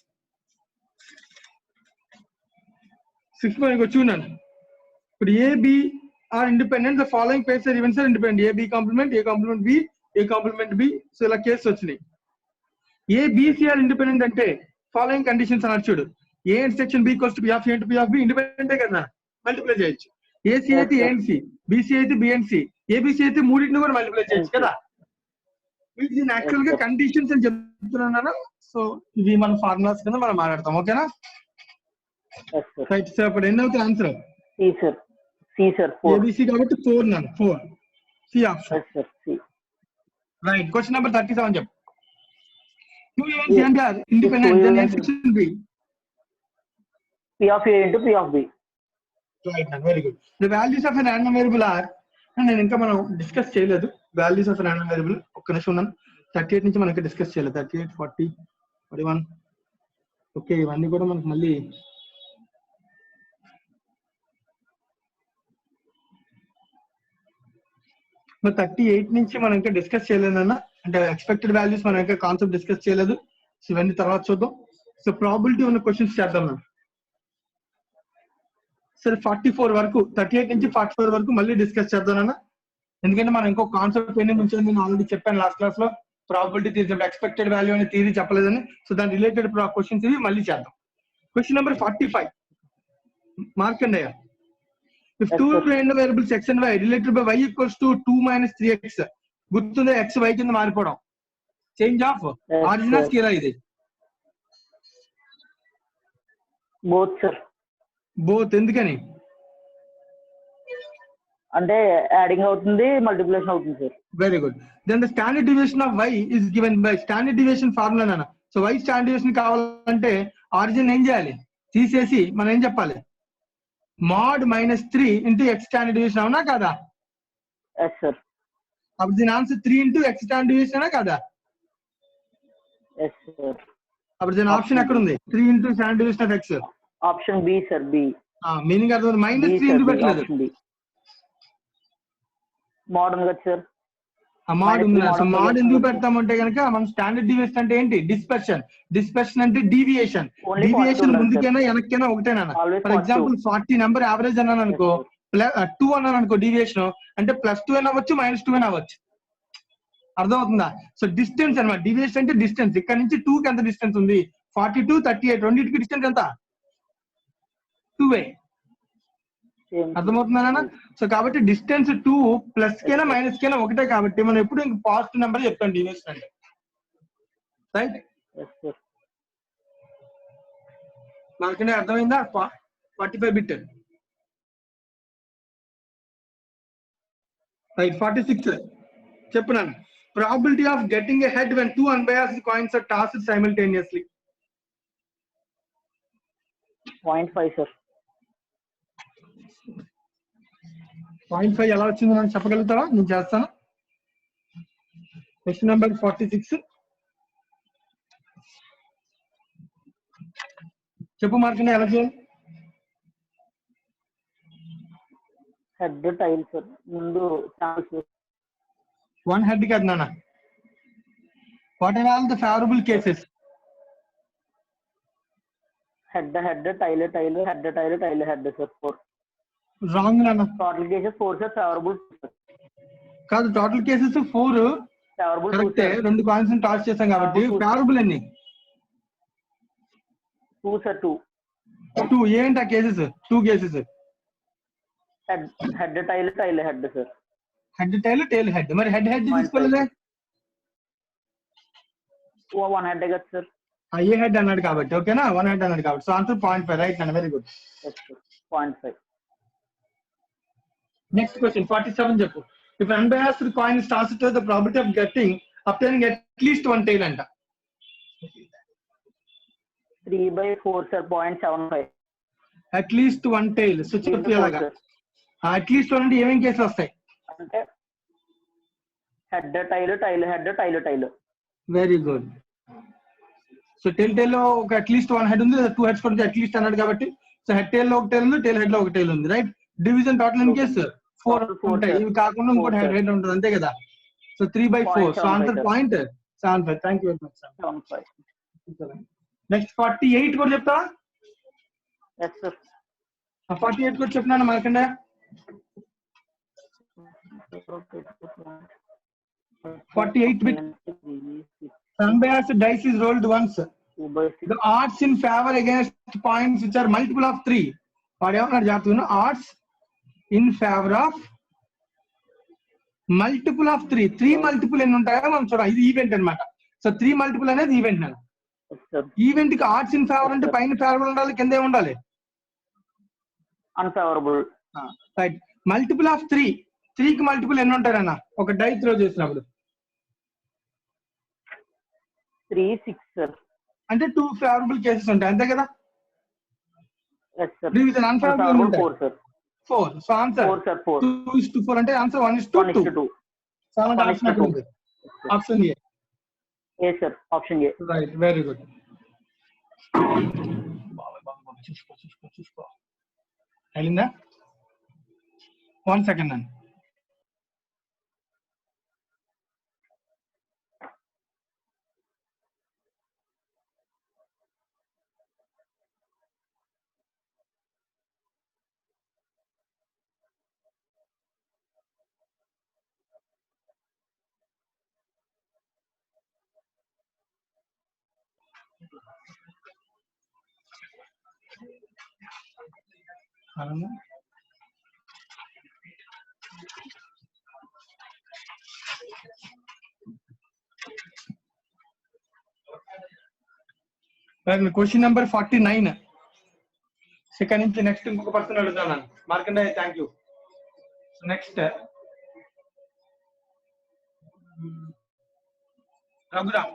6 point చూడండి. ఇప్పుడు A B are independent. The following pairs of events are independent. A B complement, A complement B, A complement B. So ఇలా కేసు వచ్చినాయి. A B C are independent అంటే ఫాలోయింగ్ కండిషన్స్ అన్నారు చూడు. A intersection B equals to P of A into P of B ఇండిపెండెంటే కదా, మల్టిప్లై చేయొచ్చు. AC అయితే A and C, BC అయితే B and C, ABC అయితే మూడింటిని కూడా మల్టిప్లై చేయొచ్చు కదా. ఇది యాక్చువల్ గా కండిషన్స్ అని చెప్తున్నాను. సో ఇవి మన ఫార్ములాస్ కింద మనం మాట్లాడతాం. ఓకేనా? రైట్. సో ఇప్పుడు ఎన్ని అవుతాయి ఆన్సర్? ABC కాబట్టి 4 నాన్న. 4 C option. Right. Question number 37 చెప్పు. 2 events and are independent, then intersection B. P of A into P of B. Right, very good. The values of a random variable are, నేను ఇంకా మనం డిస్కస్ చేయలేదు వాల్యూస్ ఆఫ్ రాండమ్ వేరియబుల్. ఒక్క నిమిషం ఉన్నాను. 38 నుంచి మనకి డిస్కస్ చేయలేదు. 38, 40, 41. ఓకే, ఇవన్నీ కూడా మనకి మళ్ళీ మరి 38 నుంచి మనం ఇంకా డిస్కస్ చేయలేదన్న. అంటే ఎక్స్పెక్టెడ్ వాల్యూస్ మనం ఇంకా కాన్సెప్ట్ డిస్కస్ చేయలేదు. సో ఇవన్నీ తర్వాత చూద్దాం. సో ప్రాబిలిటీ ఉన్న క్వశ్చన్స్ చేద్దాం మనం. సరే 44 వరకు, 38 నుంచి 44 వరకు మళ్ళీ డిస్కస్ చేద్దాం. ఎందుకంటే మనం ఇంకో కాన్సెప్ట్ పెండింగ్ ఉంచాను. నేను ఆల్రెడీ చెప్పాను లాస్ట్ క్లాస్ లో ప్రాబిలిటీ థియరీ, ఎక్స్పెక్టెడ్ వాల్యూ అనే థియరీ చెప్పలేదని. సో దాని రిలేటెడ్ క్వశ్చన్స్ ఇవి మళ్ళీ చేద్దాం. Question number 45 Markandeya. If two random variables x and y related by y equals to 2 minus 3x, గుర్తుందా? x y కింద మారిపోవడం, చేంజ్ ఆఫ్ ఆరిజిన్ స్కేలా ఇది? Both sir. బోత్ ఎందుకని? అంటే యాడింగ్ అవుతుంది, మల్టిప్లికేషన్ అవుతుంది sir. Very good. Then the standard deviation ఆఫ్ y is given by standard deviation formula నాన్న. సో y స్టాండర్డ్ డివియేషన్ కావాలంటే ఆరిజిన్ ఏం చేయాలి? తీసేసి మనం ఏం చెప్పాలి? mod -3 into x standard deviation, అవునా కదా? yes sir. అప్పుడు దీని answer 3 into x standard deviation అనా కదా? yes sir. అప్పుడు దీని ఆప్షన్ ఎక్కడ ఉంది? 3 into standard deviation of x. Option B sir. B. Meaning అర్థం. -3 ఎందుకు పెట్టలేదు? మోడర్న్ కదా సార్. మాడ్ ఉంది. సో మాడ్ ఎందుకు Minus పెడతామంటే కనుక మనం స్టాండర్డ్ డీవియేషన్ అంటే ఏంటి? డిస్పర్షన్. డిస్పర్షన్ అంటే డీవియేషన్. Only డీవియేషన్ positive ముందుకైనా వెనక్కైనా ఒకటేనా? Always for example 40 number average అన్నాను అనుకో, 2 అన్నాను అనుకో డీవియేషన్, అంటే +2 అయినా అవ్వచ్చు -2 అయినా అవ్వచ్చు. అర్థమవుతుందా? సో డిస్టెన్స్ అన్నమాట. డీవియేషన్ అంటే డిస్టెన్స్. ఇక్కడ నుంచి 2 కి ఎంత డిస్టెన్స్ ఉంది? 42, 38 రెండింటికి డిస్టెన్స్ ఎంత? 2a. same. అర్థమవుతుందా? సో కాబట్టి డిస్టెన్స్ 2 ప్లస్ కైనా మైనస్ కైనా ఒకటే కాబట్టి మనం ఎప్పుడు ఇంక పాజిటివ్ నెంబర్ చెప్తాం డీవియేషన్ అంటే. రైట్? Yes, sir. మనకనే అర్థమైందా? 45 బిట్. రైట్. 46 చెప్పున్నాను. Probability of getting a head when 2 unbiased coins are tossed simultaneously. 0.5, sir. 0.5 ఎలా వచ్చిందో నాకు చెప్పగలుగుతావా? నేను చేస్తాను. క్వశ్చన్ నెంబర్ 46 చెప్పు మార్కనే ఎలా చేయాలి? Head tile, sir. ముందు ఛాన్స్. One head కాదు నాన్న. What are all the favorable cases? Head, tile, head, sir. 4. Wrong నాన్న. Total cases 4, sir. Favorable. కాదు, టోటల్ కేసెస్ 4 Favorable 2, కరెక్టే. sir. 2 కాయిన్స్ టాస్ చేసాం కాబట్టి Favorable 2. ఫేవరబుల్ ఎన్ని? 2, sir. 2. 2 ఏంటి ఆ కేసెస్? 2 కేసెస్. Head, tile, head, sir. Head tail tail head. మరి హెడ్ తీసుకోలేదే? 1 head కదా, sir. ఏ హెడ్ అన్నాడు కాబట్టి ఓకేనా? 1 హెడ్ అన్నాడు కాబట్టి సో ఆన్సర్ 0.5. రైట్ నాన్న, very good. Yes, sir. 0.5. Next question 47 చెప్పు. If unbiased coin is tossed, the probability of obtaining at least one tail అంట. 3/4, sir. 0.75. At least 1 tail. So చెప్పు ఎలాగా? అట్ లీస్ట్ 1 అంటే ఏమేం కేసులు వస్తాయి? అంటే head tail. Very good. So tail లో ఒక అట్లీస్ట్ 1 హెడ్ ఉంది, 2 హెడ్స్ కూడా అట్లీస్ట్ అన్నాడు కాబట్టి సో హెడ్ టైల్ లో ఒక టైల్ ఉంది, టైల్ హెడ్ లో ఒక టైల్ ఉంది. Right? Division total in case 4 ఉంటాయి. ఇవి కాకుండా ఇంకోటి హెడ్ ఉంటుంది అంతే కదా? So 3/4. So answer 0.75. Thank you very much. 75. Next 48 కూడా చెప్తా. Yes, sir. 48 కూడా చెప్తున్నాను Markande. Okay. 48 bit. Unbiased dice is rolled once. 2/6. The odds in favor against points which are multiple of 3. వాడు ఏమన్నాడు చెప్తున్నా? odds in favor of multiple of 3. 3 multiple ఎన్ని ఉంటాయో మనం చూడాలి. ఇది ఈవెంట్ అన్నమాట. సో 3 మల్టిపుల్ అనేది ఈవెంట్ అన్న. Yes, sir. ఈవెంట్ కి odds in favor అంటే పైన ఫేవరబుల్ ఉండాలి, కింద ఉండాలి Unfavorable. రైట్. Multiple of 3. 3 కి మల్టిపుల్ ఎన్ని ఉంటారన్న ఒక డై త్రో చేసినప్పుడు? 3, 6, sir. అంటే 2 ఫేవరబుల్ కేసెస్ ఉంటాయి అంతే కదా? Yes, sir. డివిజన్ అన్ఫేవరబుల్ ఉంటాయి 4, sir. 4. So answer 4, sir. 4. 2:4 అంటే ఆన్సర్ 1:2. 1:2. సో ఆన్సర్ ఆప్షన్ ఎక్కడ ఉంది? Option A. Yes, sir. Option A. Right, very good. చూసుకో వెళ్ళిందా? 1 సెకండ్ అండి. అవునా? Question number 49. సెకండ్ నుంచి నెక్స్ట్ ఇంకొక పర్సన్ అడుగుతాను. Markandeya, thank you. Next Raghuram.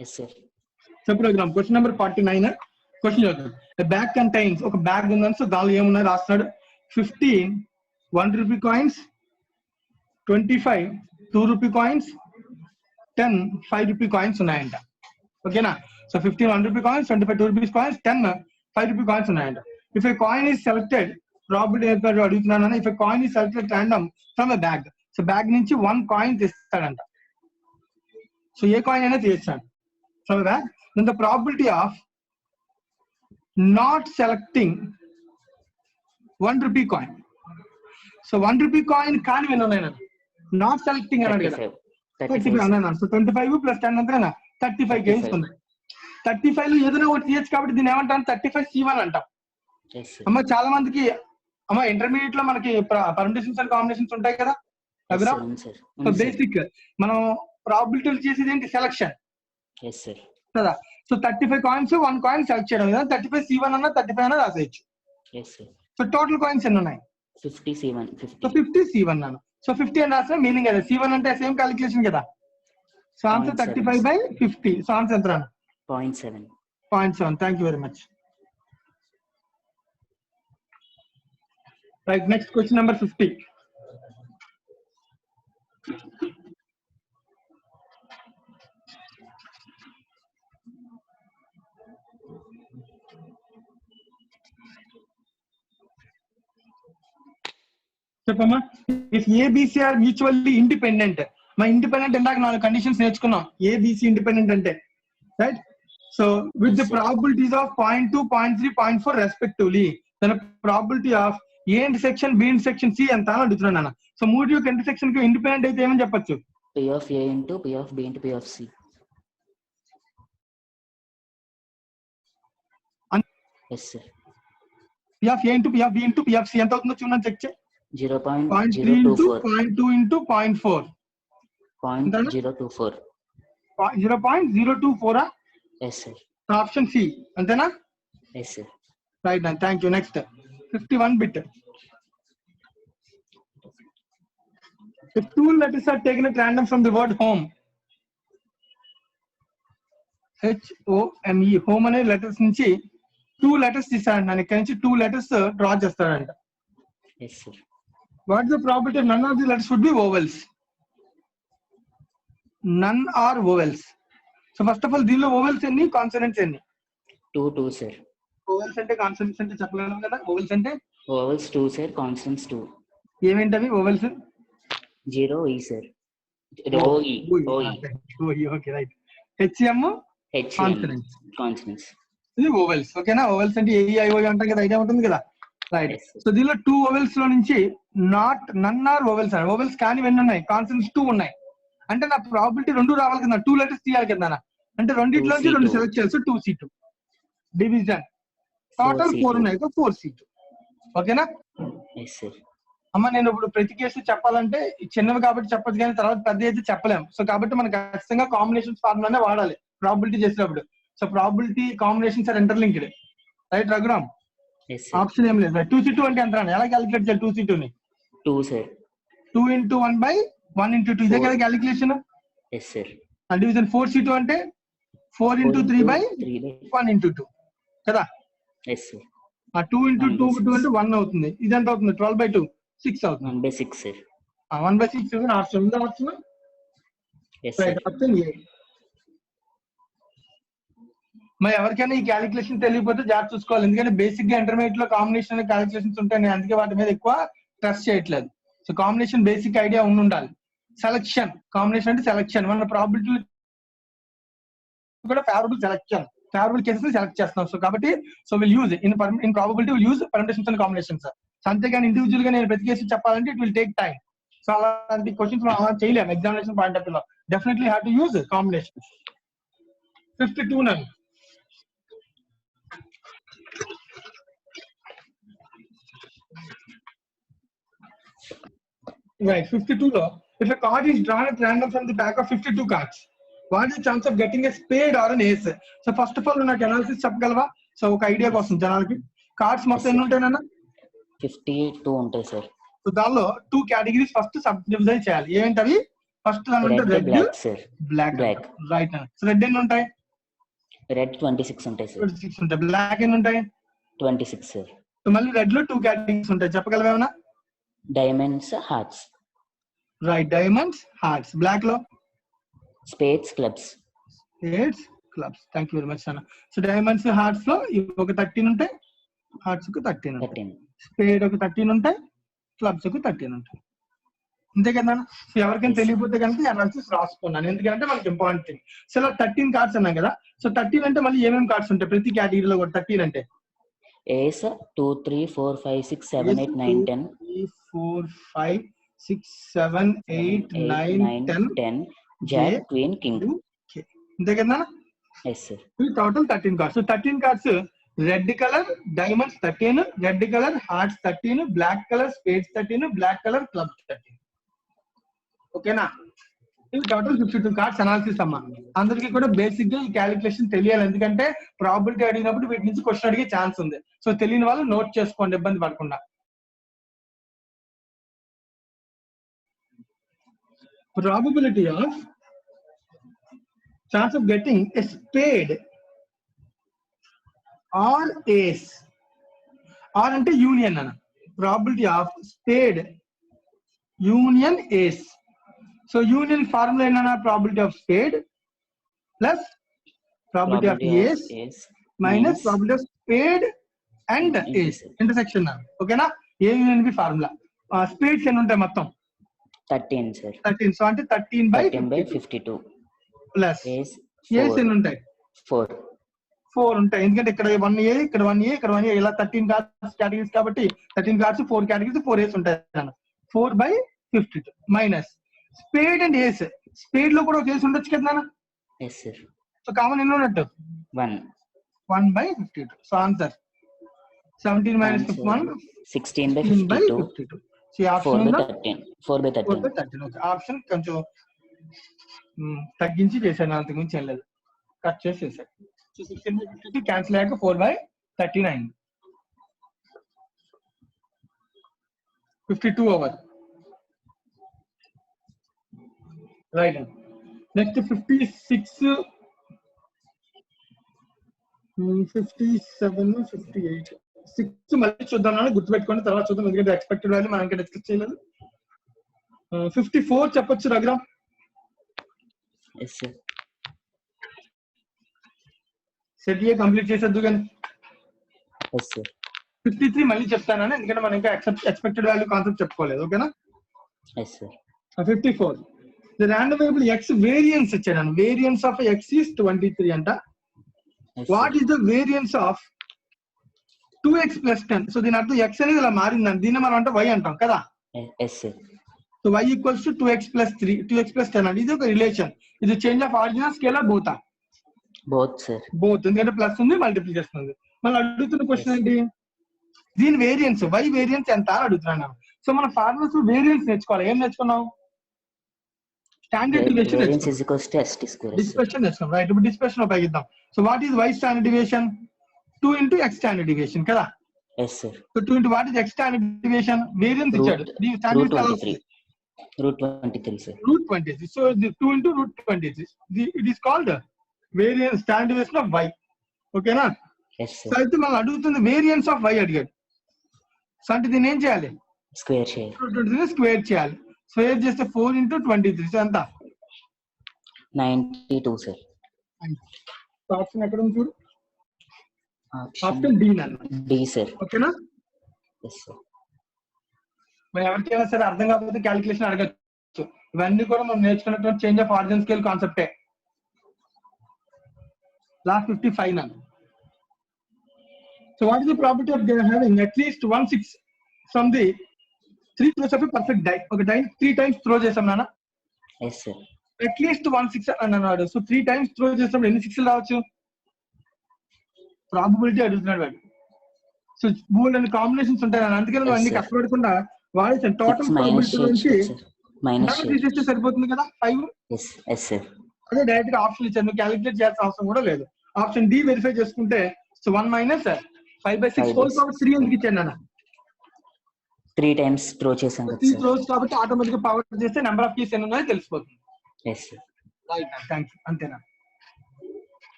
Yes, sir. చెప్పు రఘురామ్. క్వశ్చన్ నెంబర్ 49 క్వశ్చన్ చదువు. బ్యాగ్ కంటైన్స్, ఒక బ్యాగ్ ఉందని సో దానిలో ఏమున్నాయి రాస్తున్నాడు. 15 1 rupee coins, 25 2 rupee coins, 10 5 rupee coins ఉన్నాయంట. ఓకేనా? So 15 1 rupee coins, 25 2 rupees coins, 10 5 rupee coins ఉన్నాయంట. If a coin is selected, probability అడుగుతున్నాను. If a coin is selected random from a bag, so bag నుంచి 1 కాయిన్ తీస్తాడంట. సో ఏ కాయిన్ అయినా తీస్తాడు. So then the probability of not selecting 1 rupee coin. So 1 rupee coin కానీ ఎన్ని ఉన్నాయి? నాట్ సెలెక్టింగ్ అన్నాడు కదా, 35 అన్నాను. సో 25 + 10 అంతేనా 35 వేసుకున్నాయి. 35 లో ఏదైనా ఒకటి తీయచ్చు కాబట్టి దీన్ని ఏమంటాం 35C1 అంటాం. అమ్మ చాలా మందికి అమ్మ ఇంటర్మీడియట్ లో మనకి పర్మిటేషన్స్ అండ్ కాంబినేషన్స్ ఉంటాయి కదా. సో బేసిక్ మనం ప్రాబిలిటీలు చేసేది ఏంటి? సెలక్షన్ కదా. సో 35 కాయిన్స్ 1 కాయిన్ సెలెక్ట్ చేయడం కదా. 35C1 అన్నా 35 అన్నా రాసేయచ్చు. సో టోటల్ కాయిన్స్ ఎన్ని ఉన్నాయి? 50C1. సో 50C1 అన్నాను. సో 50 అని రాసిన మీనింగ్ అదే. C1 అంటే సేమ్ క్యాలిక్యులేషన్ కదా. So answer 35/50. సో ఆన్సర్ ఎంత రాను? 0.7. 0.7. Thank you very much. Right, next question number 50. చెప్పమ్మా. If A B C are mutually independent. మా ఇండిపెండెంట్ ఇందాక 4 కండిషన్స్ నేర్చుకున్నాం. ఏబిసి ఇండిపెండెంట్ అంటే right. So with the probabilities of 0.2, 0.3, 0.4 respectively, దాని probability of A intersection B intersection C ఎంత అని అడుగుతున్నాను అన్న. సో 3 యొక్క ఇంటర్సెక్షన్ కి ఇండిపెండెంట్ అయితే ఏమని చెప్పొచ్చు? P of A into P of B into P of C. Yes sir. P of A into P of B into P of C ఎంత అవుతుందో చూడండి, చెక్ చేయి. 0.024. 0.2 into 0.4. 0.024. 0.024. Yes sir. Option C అంతేనా? Yes sir. Right and thank you. Next 51 bit. If 2 letters are taken at random from the word home, HOME, home అనే లెటర్స్ నుంచి 2 letters తీసాడంట. ఇక్కడ నుంచి 2 letters డ్రా చేస్తాడంట. Yes sir. What is the probability of none of the letters would be vowels? None are vowels. So first of all, దీనిలో vowels ఎన్ని, కాన్సనెంట్స్ ఎన్ని? 2 sir. vowels అంటే కాన్సనెంట్స్ అంటే చెప్పగలం కదా. vowels అంటే Vowels 2 sir, consonants 2. ఏమేంటవి vowels? 0 E sir. OE. Okay right. HM consonants. Consonants. ఇది vowels. ఓకేనా. vowels అంటే AEIO అంటాం కదా, ఐడియా ఉంటుంది కదా. రైట్. సో దీనిలో 2 vowels లో నుంచి నన్ ఆర్ vowels అని. vowels కానీ ఎన్ని ఉన్నాయి? కాన్సనెంట్స్ 2 ఉన్నాయి. అంటే నా ప్రాబిలిటీ 2 రావాలి కదా, 2 letters తీయాలి కదా. అంటే రెండిట్లో నుంచి 2 సెలెక్ట్ చేయాలి. So 2C2 division. టోటల్ 4 ఉన్నాయి, 4C2. ఓకేనా. Yes sir. అమ్మ నేను ఇప్పుడు ప్రతి కేసు చెప్పాలంటే చిన్నవి కాబట్టి చెప్పచ్చు, కానీ తర్వాత పెద్ద అయితే చెప్పలేము. సో కాబట్టి మనం ఖచ్చితంగా కాంబినేషన్స్ ఫార్ములానే వాడాలి ప్రాబిలిటీ చేసినప్పుడు. So probability combinations are interlinked. Right Raghuram? Yes sir. Option ఏం లేదు. 2C2 అంటే ఎంత? ఎలా క్యాలిక్యులేట్ చేయాలి 2C2 ని? 2 sir. 2 into 1/1 into 2 ఇదే కదా calculation. Yes sir. Division 4C2 అంటే 4 into 3/1 into 2 కదా. Yes sir. 2 into 2 అంటే 1 అవుతుంది. ఇది ఎంత అవుతుంది? 12/2 6 అవుతుంది. 1/6 sir. 1/6 ఆప్షన్ ఉందా? Option Yes sir. Option A. మరి ఎవరికైనా ఈ క్యాలిక్యులేషన్ తెలియకపోతే జాగ్రత్త చూసుకోవాలి. ఎందుకంటే బేసిక్ గా ఇంటర్మీడియట్ లో కాంబినేషన్ క్యాలిక్యులేషన్స్ ఉంటాయి. నేను అందుకే వాటి మీద ఎక్కువ ట్రస్ట్ చేయట్లేదు. సో కాంబినేషన్ బేసిక్ ఐడియా ఉండాలి. సెలక్షన్, కాంబినేషన్ అంటే సెలక్షన్. మన ప్రాబిలిటీ కూడా favourable selection, favourable cases select చేస్తాం. సో కాబట్టి so will use in probability will use permutations and combinations. అంతేగాని ఇండివిజువల్ గా నేను ప్రతి కేసు చెప్పాలంటే it will take time. So అలాంటి క్వశ్చన్స్ మనం అలా చేయలేము ఎగ్జామినేషన్ పాయింట్ ఆఫ్ వ్యూ లో. Definitely have to use combination. 52 నన్ను right. 52 లో if a card is drawn at random from the pack of 52 cards, what is the chance of getting a spade or an ace? So first of all నాకు అనాలిసిస్ చెప్పగలవా? సో ఒక ఐడియా కోసం జనాలకి. కార్డ్స్ మొత్తం ఎన్ని ఉంటాయన్నా? 52 ఉంటాయి సార్. సో దానిలో 2 కేటగిరీస్ ఫస్ట్ సబ్ డివిజన్ చేయాలి. ఏంటవి? ఫస్ట్ దానిలో red, black. Right. So red ఎన్ని ఉంటాయి? రెడ్ 26 ఉంటాయి సార్. 26 ఉంటాయి. బ్లాక్ ఎన్ని ఉంటాయి? 26 సార్. సో మళ్ళీ రెడ్ లో 2 కేటగిరీస్ ఉంటాయి, చెప్పగలవా ఏమన్నా? Diamonds, hearts. Right, diamonds, hearts. Black లో spades, clubs. Spades, clubs. Thank you very much అన్న. సో డైమండ్స్, హార్ట్స్ లో ఒక 13 ఉంటాయి, హార్ట్స్ కు 13 ఉంటాయి. స్పేడ్ ఒక 13 ఉంటాయి, క్లబ్స్ కు 13 ఉంటాయి. అంతే కదా. సో ఎవరికైనా తెలియకపోతే కనుక అనాలిసిస్ రాసుకున్నాను, ఎందుకంటే మనకి ఇంపార్టెంట్ థింగ్. సో ఇలా 13 కార్డ్స్ అన్నాం కదా. సో 13 అంటే మళ్ళీ ఏమేమి కార్డ్స్ ఉంటాయి ప్రతి కేటగిరీలో కూడా? 13 అంటే ఏస్ 2 3 4 5 6 7 8 9 10 3 4 5 6 7 8 9 10 జాక్ క్వీన్ కింగ్. అంతే కదా. Yes sir. Total 13 cards. So 13 cards red colour diamonds 13, red colour hearts 13, black colour spades 13, black colour clubs 13. ఓకేనా. ఇవి టోటల్ 52 కార్డ్స్ అనాలిసిస్ అమ్మా. అందరికీ కూడా బేసిక్ గా ఈ క్యాలిక్యులేషన్ తెలియాలి, ఎందుకంటే ప్రాబిలిటీ అడిగినప్పుడు వీటి నుంచి క్వశ్చన్ అడిగే ఛాన్స్ ఉంది. సో తెలియని వాళ్ళు నోట్ చేసుకోండి, ఇబ్బంది పడకుండా. Probability of chance of getting a spade or ace, or ante union ana. Probability of spade union ace. So union formula enna? Probability of spade plus probability of ace minus probability of spade and ace intersection na. Okay na. A union ki formula. Spades enna untayi mottham 13 sir. 13. So అంటే 13 by 52 ప్లస్ ఏస్ ఏస్ ఎన్ని ఉంటాయి? 4 ఉంటాయి, ఎందుకంటే ఇక్కడ 1A ఇక్కడ 1A ఇక్కడ 1A ఇలా 13 కార్డ్స్ కేటగిరీస్ కాబట్టి 13 కార్డ్స్ 4 కేటగిరీస్ 4 ఏస్ ఉంటాయి అన్న. 4 by 52 minus spade and ace. Spade లో కూడా ఒక ఏస్ ఉండొచ్చు కదా నాన్న. Yes sir. సో కామన్ ఎన్ని ఉన్నట్టు? 1 by 52. So answer 17 minus 51 16 by 52. So option 4 by 13. Okay, option కొంచెం తగ్గించి చేశాను, అంతకు మించి ఏం లేదు, కట్ చేసి చేశాను. సో 16 by 52 క్యాన్సిల్ అయ్యాక 4 by 39 52 ఓవర్. రైట్. నెక్స్ట్ 56 57 58 6 మళ్ళీ చూద్దాం, గుర్తుపెట్టుకోండి, తర్వాత చూద్దాం, ఎందుకంటే ఎక్స్పెక్టెడ్ వాల్యూ మనం ఇంకా డిస్కస్ చేయలేదు. 54 చెప్పొచ్చు Raghuram. Yes sir. Set A complete చేసేద్దు కానీ. Yes sir. 53 మళ్ళీ చెప్తానని, ఎందుకంటే మనం ఇంకా ఎక్స్పెక్టెడ్ వాల్యూ కాన్సెప్ట్ చెప్పుకోలేదు. ఓకేనా. Yes sir. 54 the random variable x variance ఇచ్చాను. వేరియన్స్ ఆఫ్ x is 23 అంట. What is the variance of 2x plus 10? So దీని అర్థం x అనేది ఇలా మారిందండి, దీన్ని మనం అంటే y అంటాం కదా. Yes sir. So y equals to 2x plus 3 2x plus 10 అంటే ఇది ఒక రిలేషన్. ఇది change of origin scalar both? Both sir. Both, ఎందుకంటే ప్లస్ ఉంది మల్టిప్లికేషన్ ఉంది. మళ్ళీ అడుగుతున్న క్వశ్చన్ ఏంటి? దీని వేరియన్స్ y వేరియన్స్ ఎంత అని అడుగుతున్నాను. సో మన ఫార్ములాస్ వేరియన్స్ నేర్చుకోవాలి. ఏం నేర్చుకున్నాం? స్టాండర్డ్ డివియేషన్ డిస్పర్షన్ నేర్చుకున్నాం. రైట్. ఇప్పుడు డిస్పర్షన్ ఉపయోగిద్దాం. So what is y standard deviation? 2 into x standard deviation కదా. yes sir. So 2 into what is x standard deviation? Variance ఇచ్చాడు. దీని standard root 23 sir. root 23. So the 2 into root 23 it is called variance standard deviation of y. Okay na. yes sir. So అయితే మనం అడుగుతుంది వేరియన్స్ ఆఫ్ y అడిగాడు. సో అంటే దీన్ని ఏం చేయాలి? స్క్వేర్ చేయాలి. 23 స్క్వేర్ చేయాలి. స్క్వేర్ చేస్తే 4 into 23 సో ఎంత? 92 sir. సో ఆప్షన్ ఎక్కడ ఉంది చూడు. Option D D sir. ఓకేనా. Yes sir. మరి ఎవరికైనా సరే అర్థం కాకపోతే క్యాలిక్యులేషన్ అడగచ్చు. ఇవన్నీ కూడా మనం నేర్చుకున్నటువంటి చేంజ్ ఆఫ్ ఆరిజిన్ స్కేల్ కాన్సెప్టే. లాస్ట్ 55 నన్ను. So what is the probability of having at least 1 6 from the 3 throws of a perfect die? ఒక డై 3 times త్రో చేసాం నాన్న. Yes sir. అట్లీస్ట్ 1 6 అన్నాడు. సో 3 times త్రో చేసినప్పుడు ఎన్ని 6 రావచ్చు? ప్రాబబిలిటీ అడుగుతున్నాడు వాడు. సో బోల్డ్ అండ్ కాంబినేషన్స్ ఉంటాయి, అందుకని నువ్వు అన్ని కష్టపడకుండా వాడేసాను. టోటల్ ప్రాబబిలిటీ నుంచి తీసేస్తే సరిపోతుంది కదా 5. అదే డైరెక్ట్ గా ఆప్షన్ ఇచ్చాను, నువ్వు క్యాలిక్యులేట్ చేయాల్సిన అవసరం కూడా లేదు. ఆప్షన్ డి వెరిఫై చేసుకుంటే సో 1 minus 5/6 హోల్ పవర్ 3 ఎందుకు ఇచ్చాను అన్న? 3 times త్రో చేసాం కదా 3 త్రోస్ కాబట్టి ఆటోమేటిక్ గా పవర్ చేస్తే నెంబర్ ఆఫ్ కీస్ ఎన్ని ఉన్నాయో తెలిసిపోతుంది. Yes sir. Right, thanks. అంతేనా?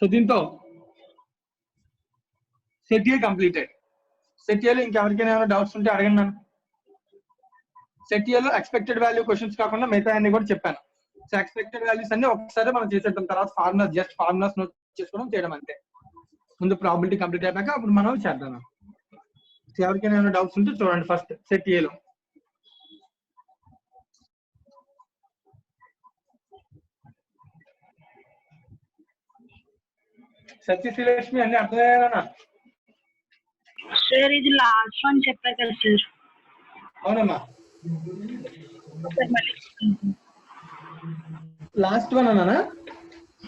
సో దీంతో సెట్ ఏ కంప్లీటెడ్. సెట్ ఏలో ఇంకెవరికైనా ఏమైనా డౌట్స్ ఉంటే అడగండి నన్ను. సెట్ ఏలో ఎక్స్పెక్టెడ్ వాల్యూ క్వశ్చన్స్ కాకుండా మిగతా అన్ని కూడా చెప్పాను. సో ఎక్స్పెక్టెడ్ వాల్యూస్ అన్ని ఒకసారి మనం చేసేద్దాం, తర్వాత ఫార్ములా జస్ట్ ఫార్ములాస్ నోట్ చేసుకోవడం చేయడం అంతే. ముందు ప్రాబిలిటీ కంప్లీట్ అయిపోయాక అప్పుడు మనం చేద్దాం. ఎవరికైనా ఏమైనా డౌట్స్ ఉంటే చూడండి ఫస్ట్ సెట్ ఏలో. సత్యశ్రీలక్ష్మి అన్ని అర్థమయ్యానా? సార్ ఇది లాస్ట్ వన్ చెప్పారు కదా సార్. అవునమ్మా, ఒకసారి మళ్ళీ లాస్ట్ వన్ అన్నానా?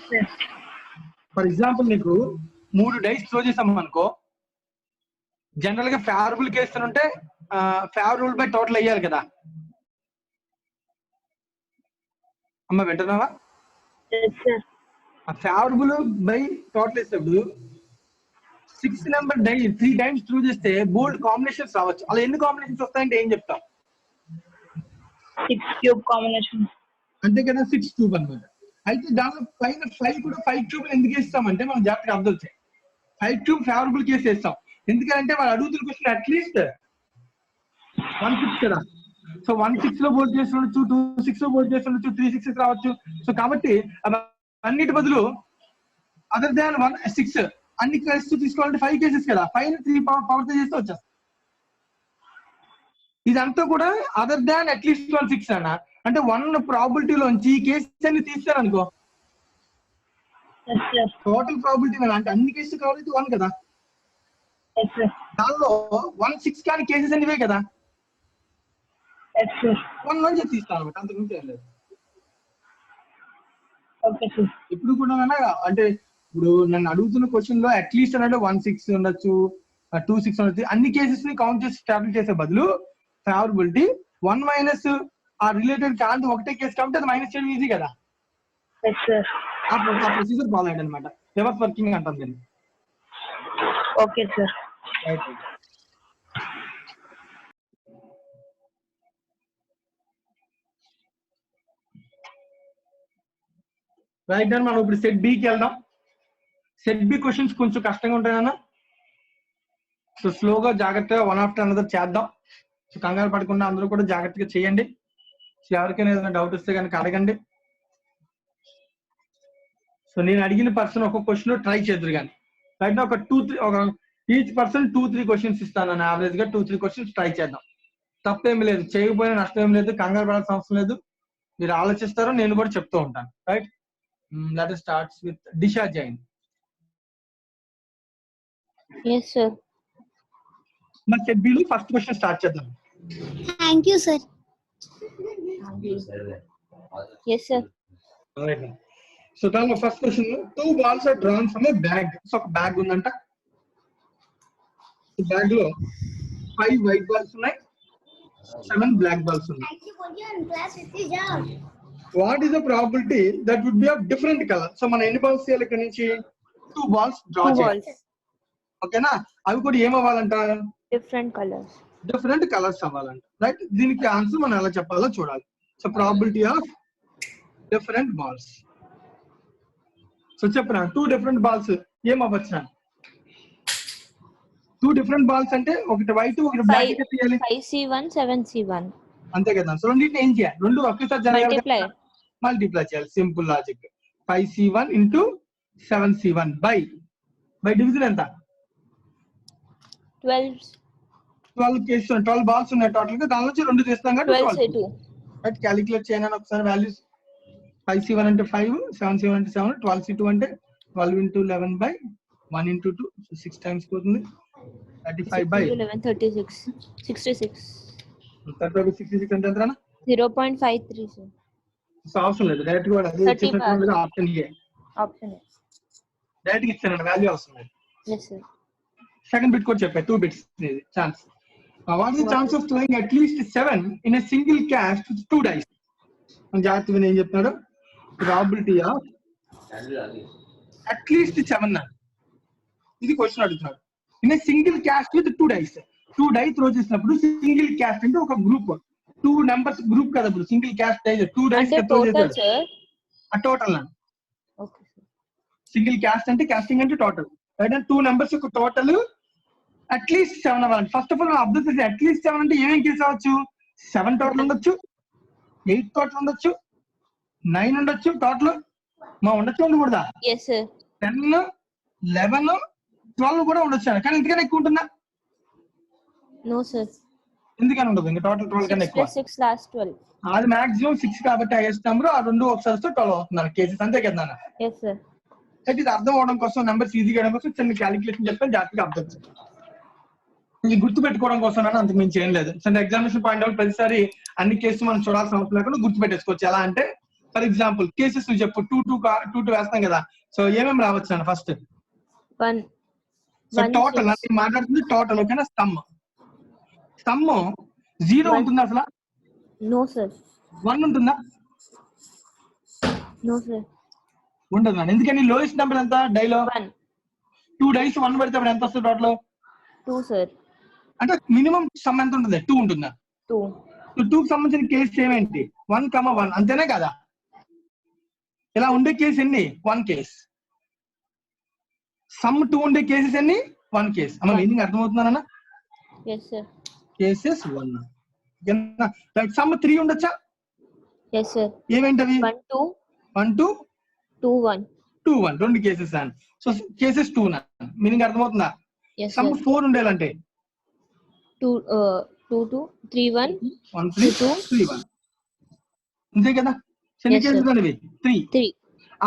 సార్. ఫర్ ఎగ్జాంపుల్ నీకు 3 డైస్ త్రో చేసాం అనుకో, జనరల్ గా ఫేవరబుల్ కేసు ఉంటే ఫేవరబుల్ బై టోటల్ అయ్యాలి కదా అమ్మ, వింటున్నావా? Yes, sir. Favourable by total వేసినప్పుడు 6 నెంబర్ డై 3 టైమ్స్ త్రూ చేస్తే బోల్డ్ కాంబినేషన్స్ రావచ్చు. అలా ఎన్ని కాంబినేషన్స్ వస్తాయంటే ఏం చెప్తాం? 6 cube combination. అంతే కదా, 6 క్యూబ్ అనమాట. అయితే దానిలో పైన 5 కూడా 5 క్యూబ్ ఎందుకు వేస్తామంటే మనం జాగ్రత్తగా అబ్జర్వ్ చేయాలి. 5 క్యూబ్ ఫేవరబుల్ కేసు వేస్తాం, ఎందుకంటే వాళ్ళు అడుగుతున్న క్వశ్చన్ అట్లీస్ట్ 1/6 కదా. సో 1/6 లో బోల్డ్ చేసి ఉండొచ్చు, 2/6 లో బోల్డ్ చేసి ఉండొచ్చు, 3/6 రావచ్చు. సో కాబట్టి అన్నిటి బదులు అదర్ దాన్ 1/6 అన్ని కేసెస్ తీసుకోవాలంటే 5 కేసెస్ కదా, 5 ని 3 పవర్ తో చేస్తే వచ్చేస్తుంది. ఇదంతా కూడా అదర్ దాన్ అట్లీస్ట్ 1/6 అన్న, అంటే 1 ప్రాబిలిటీలోంచి ఈ కేసెస్ అన్ని తీస్తారు అనుకో, Yes, sir. టోటల్ ప్రాబిలిటీ అంటే అన్ని కేసెస్ కావాలి 1 కదా, Yes, sir. దానిలో 1/6 కానీ కేసెస్ అనివే కదా, Yes, sir. 1 నుంచి తీస్తాను అనమాట, అంతకుమించి ఏం లేదు. Okay, sir. ఇప్పుడు కూడా అంటే ఇప్పుడు నన్ను అడుగుతున్న క్వశ్చన్ లో అట్లీస్ట్ అంటే 1/6 ఉండొచ్చు, 2/6 ఉండొచ్చు, అన్ని కేసెస్ ని కౌంట్ చేసి స్టాబ్లిష్ చేసే బదులు ఫేవరబిలిటీ 1 మైనస్ ఆ రిలేటెడ్ కాంతి ఒకటే కేసు కాబట్టి అది మైనస్ చేయడం ఈజీ కదా. Yes, sir. ఆ ప్రొసీజర్ ఫాలో అయ్యండి అనమాట, రివర్స్ వర్కింగ్ అంటాం దీన్ని. Okay, sir. రైట్ అండ్ మనం ఇప్పుడు సెట్ బికి వెళ్దాం. సెట్ బి క్వశ్చన్స్ కొంచెం కష్టంగా ఉంటాయన్నా, సో స్లోగా జాగ్రత్తగా వన్ ఆఫ్టర్ అనదర్ చేద్దాం. సో కంగారు పడకుండా అందరూ కూడా జాగ్రత్తగా చేయండి. సో ఎవరికైనా ఏదైనా డౌట్ వస్తే కనుక అడగండి. సో నేను అడిగిన పర్సన్ ఒక క్వశ్చన్ ట్రై చేద్దరు కానీ రైట్ ఒక 2-3 ఈచ్ పర్సన్ 2-3 క్వశ్చన్స్ ఇస్తాను అన్న, యావరేజ్ గా 2-3 క్వశ్చన్స్ ట్రై చేద్దాం. తప్పేమి లేదు, చేయకపోయినా నష్టం ఏం లేదు, కంగారు పడాల్సిన అవసరం లేదు. మీరు ఆలోచిస్తారో నేను కూడా చెప్తూ ఉంటాను. Right, let us start with Disha Jain. Yes, sir. మరి సెట్ బి లో ఫస్ట్ క్వశ్చన్ స్టార్ట్ చేద్దాం. Thank you, sir. Yes, sir. Alright. So దానిలో first question 2 balls are drawn from a bag. సో ఒక బ్యాగ్ ఉందంట, ఈ బ్యాగ్ లో 5 వైట్ బాల్స్ ఉన్నాయి, 7 బ్లాక్ బాల్స్ ఉన్నాయి. What is the probability that would be of different colour? So మనం ఎన్ని బాల్స్ చేయాలి ఇక్కడ నుంచి? 2 balls డ్రా చేయాలి. ఓకేనా, అవి కూడా ఏమవ్వాలంట? Different colors. డిఫరెంట్ కలర్స్ అవ్వాలంట. రైట్, దీనికి ఆన్సర్ మనం ఎలా చెప్పాలో చూడాలి. So probability of different balls. So చెప్పనా, 2 డిఫరెంట్ బాల్స్ ఏమవ్వచ్చు? 2 డిఫరెంట్ బాల్స్ అంటే ఒకటి వైట్ ఒకటి బ్లాక్ తీయాలి. 5C1, 7C1. అంతే కదా. సో రెండింటిని ఏం చేయాలి? రెండు ఒకేసారి జరగాలి, Multiply. మల్టిప్లై చేయాలి. Simple logic. 5C1 into 7C1 by division ఎంత? 12 కేసు 12 బాల్స్ ఉన్నాయి టోటల్ గా, దాని నుంచి 2 తీస్తాం కాబట్టి 12C2. రైట్, క్యాలిక్యులేట్ చేయను ఒకసారి వాల్యూస్. 5C1 అంటే 5, 7C1 అంటే 7, 12C2 అంటే 12 into 11 by 1 into 2, 6 times పోతుంది. 35 by 11, 36. 66. 36 అంటే ఎంత? 0.53, sir. సో అవసరం లేదు, డైరెక్ట్ గా అదే 30 ఇచ్చేసినట్టు option A Option is. Direct గా ఇచ్చాను, వాల్యూ అవసరం లేదు. Yes, sir. సెకండ్ బిట్ కూడా చెప్పా, 2 bits ఇది chance. What is the chance of throwing at least 7 in a single caste with 2 dice? మనం జాగ్రత్తగా ఏం చెప్తున్నాడు? ప్రాబిలిటీ ఆఫ్ అట్లీస్ట్ 7 అన్న, ఇది క్వశ్చన్ అడుగుతున్నాడు. In a single caste with 2 dice. 2 dice throw చేసినప్పుడు సింగిల్ క్యాస్ట్ అంటే ఒక గ్రూప్, 2 numbers గ్రూప్ కదా. ఇప్పుడు సింగిల్ క్యాస్ట్ డైస్ 2 dice అంటే త్రో total, చేశాడు. sir. ఆ టోటల్ అన్న, Okay, sir. సింగిల్ క్యాస్ట్ అంటే కాస్టింగ్ అంటే టోటల్. రైట్, 2 numbers యొక్క టోటల్ అట్లీస్ట్ 7 అవ్వాలి. ఫస్ట్ ఆఫ్ ఆల్ అబ్జర్వ్ చేసి అట్లీస్ట్ 7 అంటే ఏమేం కేసు అవ్వచ్చు? 7 టోటల్ ఉండొచ్చు, 8 టోటల్ ఉండొచ్చు, 9 ఉండొచ్చు, టోటల్ మా ఉండొచ్చు, ఉండకూడదా? Yes, sir. 10, 11, 12 కూడా ఉండొచ్చు. కానీ ఎందుకని ఎక్కువ ఉంటుందా? No, sir. ఎందుకని ఉండదు? ఇంకా టోటల్ 12 కన్నా 6 ఎక్కువ. plus 6 last 12. అది మాక్సిమం 6 కాబట్టి హైయెస్ట్ నెంబర్. ఆ 2 ఒకసారి 12 అవుతున్నారు కేసెస్, అంతే కదా? Yes, sir. అయితే ఇది అర్థం అవడం కోసం, నెంబర్స్ ఈజీగా అవడం కోసం చిన్న క్యాలిక్యులేషన్ చెప్తాను, జాగ్రత్తగా అర్థం చేసుకోండి. ఇది గుర్తు పెట్టుకోవడం కోసం అంతకు మించి ఏం లేదు. సో ఎగ్జామినేషన్ పాయింట్ అవుట్ ప్రతిసారి అన్ని కేసులు మనం చూడాల్సిన అవసరం లేకుండా గుర్తు పెట్టేసుకోవచ్చు. ఎలా అంటే ఫర్ ఎగ్జాంపుల్ కేసెస్ నువ్వు చెప్పు, 2 వేస్తాం కదా. సో ఏమేమి రావచ్చు అన్న ఫస్ట్? 1 సో 1 టోటల్ 6 నేను మాట్లాడుతుంది టోటల్, ఓకేనా? Some 0 One. ఉంటుందా అసలు? No sir. 1 ఉంటుందా? No sir. ఉండదు. ఎందుకని? లోయెస్ట్ నెంబర్ ఎంత డైలో? 1 2 డైస్ 1 పెడితే ఎంత వస్తుంది టోటల్? 2 sir. అంటే మినిమం సమ్ ఎంత ఉంటుంది? 2 ఉంటుందా? 2 2 కి సంబంధించిన కేసు ఏమేంటి? 1,1 అంతేనే కదా? ఇలా ఉండే కేసు ఎన్ని? 1 కేస్. సమ్ 2 ఉండే కేసెస్ ఎన్ని? 1 కేస్. అమ్మ మీనింగ్ అర్థమవుతుందన్న? Yes sir. కేసెస్ 1. సమ్ 3 ఉండొచ్చా? Yes sir. ఏమేంటవి? 1 2 1 2 2 1. 2 1 2 కేసెస్ అని. సో కేసెస్ 2 నా మీనింగ్ అర్థమవుతుందా? Yes some sir. 4 ఉండేలంటే 2 2 3 1 1 3 3 1 అంతే కదా? ఎన్ని Yes, sir. కేసెస్ అనేవి? 3. 3.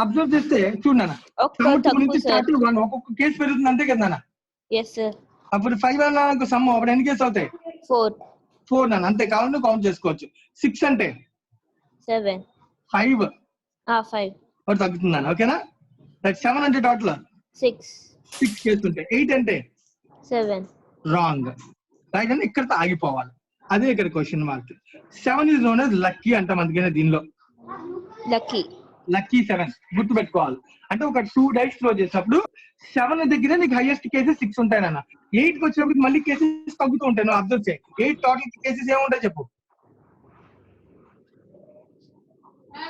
అబ్జర్వ్ చేస్తే చూడన్నా, ఒక్క సమ్ 2 తక్కువ నుంచి sir. స్టార్ట్ 1 ఒక్కొక్క కేసు పెరుగుతుంది అంతే కదా నాన్న? Yes sir. అప్పుడు 5 అన్న సమ్ అప్పుడు ఎన్ని కేసు అవుతాయి? 4 4 నాన్న, అంతే. కావాలంటే కౌంట్ చేసుకోవచ్చు. 6 అంటే 7 5 5 ఒకటి తగ్గుతుందని, ఓకేనా? 7 అంటే టోటల్ 6 6 కేసు ఉంటాయి. 8 అంటే 7 రాంగ్, రైట్? అంటే ఇక్కడ ఆగిపోవాలి. అదే ఇక్కడ question mark. 7 is known as lucky అంటాం. అందుకనే దీనిలో lucky. లక్కీ 7 గుర్తు పెట్టుకోవాలి. అంటే ఒక 2 డైస్ ఫ్లో చేసినప్పుడు 7 దగ్గర నీకు హైయెస్ట్ కేసెస్ 6 ఉంటాయి నాన్న. 8 కి వచ్చినప్పుడు మళ్ళీ కేసెస్ తగ్గుతూ ఉంటాయి. నువ్వు అబ్జర్వ్ చేయి. 8 టోటల్ కేసెస్ ఏముంటాయి చెప్పు?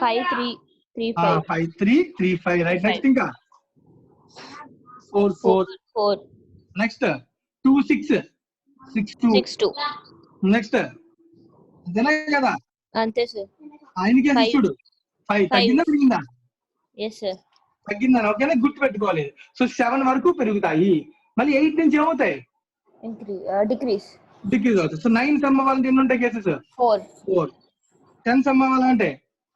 5 3 3 5 5 3 3 5, రైట్? నెక్స్ట్ ఇంకా 4 4, 4 నెక్స్ట్ 2 6 6 2, 6 2. నెక్స్ట్ అంతేనా కదా? అంతే సార్. ఆయన కేసెస్ 5 చూడు. 5 తగ్గిందా పెరిగిందా? Yes sir. తగ్గిందని, ఓకేనా? గుర్తు పెట్టుకోవాలి. సో 7 వరకు పెరుగుతాయి. మళ్ళీ 8 నుంచి ఏమవుతాయి? Decrease. డిక్రీజ్ అవుతాయి. సో 9 సమ్ అవ్వాలంటే ఎన్ని ఉంటాయి కేసెస్? 4 4. 10 సమ్ అవ్వాలంటే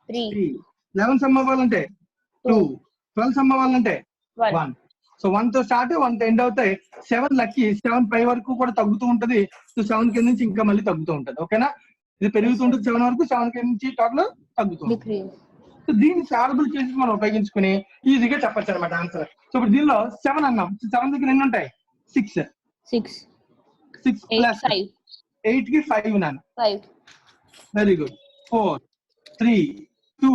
3 3. 11 సమ్ అవ్వాలంటే 2. 12 సమ్ అవ్వాలంటే 1. 1. సో 1 తో స్టార్ట్ 1 తో ఎండ్ అవుతాయి. 7 లక్కీ. 7 పై వరకు కూడా తగ్గుతూ ఉంటది. సో 7 కింద నుంచి ఇంకా మళ్ళీ తగ్గుతూ ఉంటది, ఓకేనా? ఇది పెరుగుతుంటుంది 7 వరకు, 7 కింద నుంచి టోటల్ తగ్గుతుంది. Decrease. సో దీన్ని సాల్వబుల్ కేసెస్ మనం ఉపయోగించుకుని ఈజీగా చెప్పచ్చు అనమాట ఆన్సర్. సో ఇప్పుడు దీనిలో 7 అన్నాం. 7 దగ్గర ఎన్ని ఉంటాయి? 6. 6 6 8 ప్లస్ 5 8 కి 5 నాన్న. 5. Very good. 4 3 2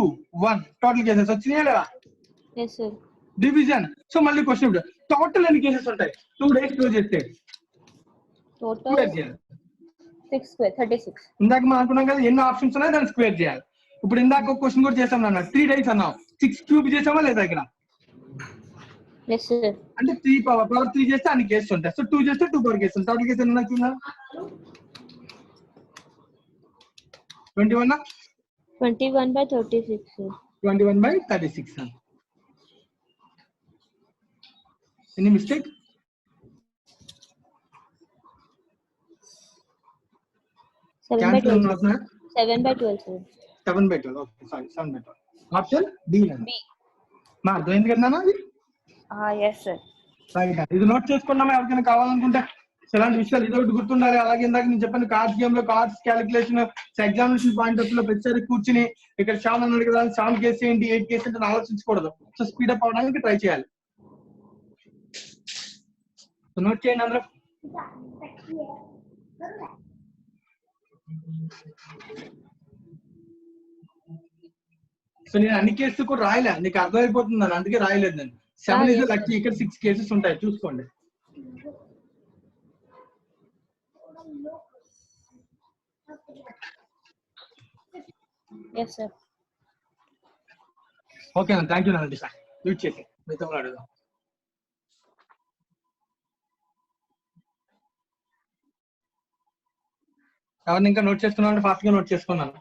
1 టోటల్ కేసెస్ వచ్చినాయా లేదా? Yes sir. డివిజన్. సో మళ్ళీ క్వశ్చన్ ఇప్పుడు టోటల్ ఎన్ని కేసెస్ ఉంటాయి 2 డేస్ క్లోజ్ చేస్తే? Total స్క్వేర్ చేయాలి. 6 square 36. ఇందాక మనం అనుకున్నాం కదా ఎన్ని ఆప్షన్స్ ఉన్నాయి, దాన్ని స్క్వేర్ చేయాలి. ఇప్పుడు ఇందాక ఒక క్వశ్చన్ కూడా చేసాం నాన్న. 3 డేస్ అన్నాం. 6 క్యూబ్ చేసామా లేదా ఇక్కడ? Yes sir. అంటే 3 పవర్ 3 చేస్తే అన్ని కేసెస్ ఉంటాయి. సో 2 చేస్తే 2 పవర్ కేసు ఉంటాయి. టోటల్ కేసు ఎన్ని చూద్దాం? 21 21/36 sir. 21/36. Any mistake? 7/12 7/12 sir. 7/12. Okay, sorry 7/12. Option D నా. B. మా అర్థమైంది కదా నాన్న? అది Yes sir. రైట్. ఇది నోట్ చేసుకున్నామా ఎవరికైనా కావాలనుకుంటే? ఇలాంటి విషయాలు ఇది ఒకటి గుర్తుండాలి. అలాగే ఇందాక నేను చెప్పాను కార్డ్స్ గేమ్ లో cards calculation examination point of లో ప్రతిసారి కూర్చుని ఇక్కడ 7 అన్నాడు కదా 7 కేసు ఏంటి 8 కేసు ఏంటి అని ఆలోచించకూడదు. సో స్పీడ్ అప్ అవడానికి ట్రై చేయాలి. నోట్ చేయండి అందరూ. సో నేను అన్ని కేసులు కూడా రాయలే, నీకు అర్థమైపోతుందని అందుకే రాయలేదు నేను. 7 ఇస్ లక్కీ. ఇక్కడ 6 కేసెస్ ఉంటాయి చూసుకోండి. Yes sir. ఓకే అన్న, థ్యాంక్ యూ నాన్న. దిశ యూజ్ చేసి మీతో అడుగుదాం. ఎవరిని ఇంకా నోట్ చేసుకున్నాను? ఫాస్ట్ గా నోట్ చేసుకున్నాను.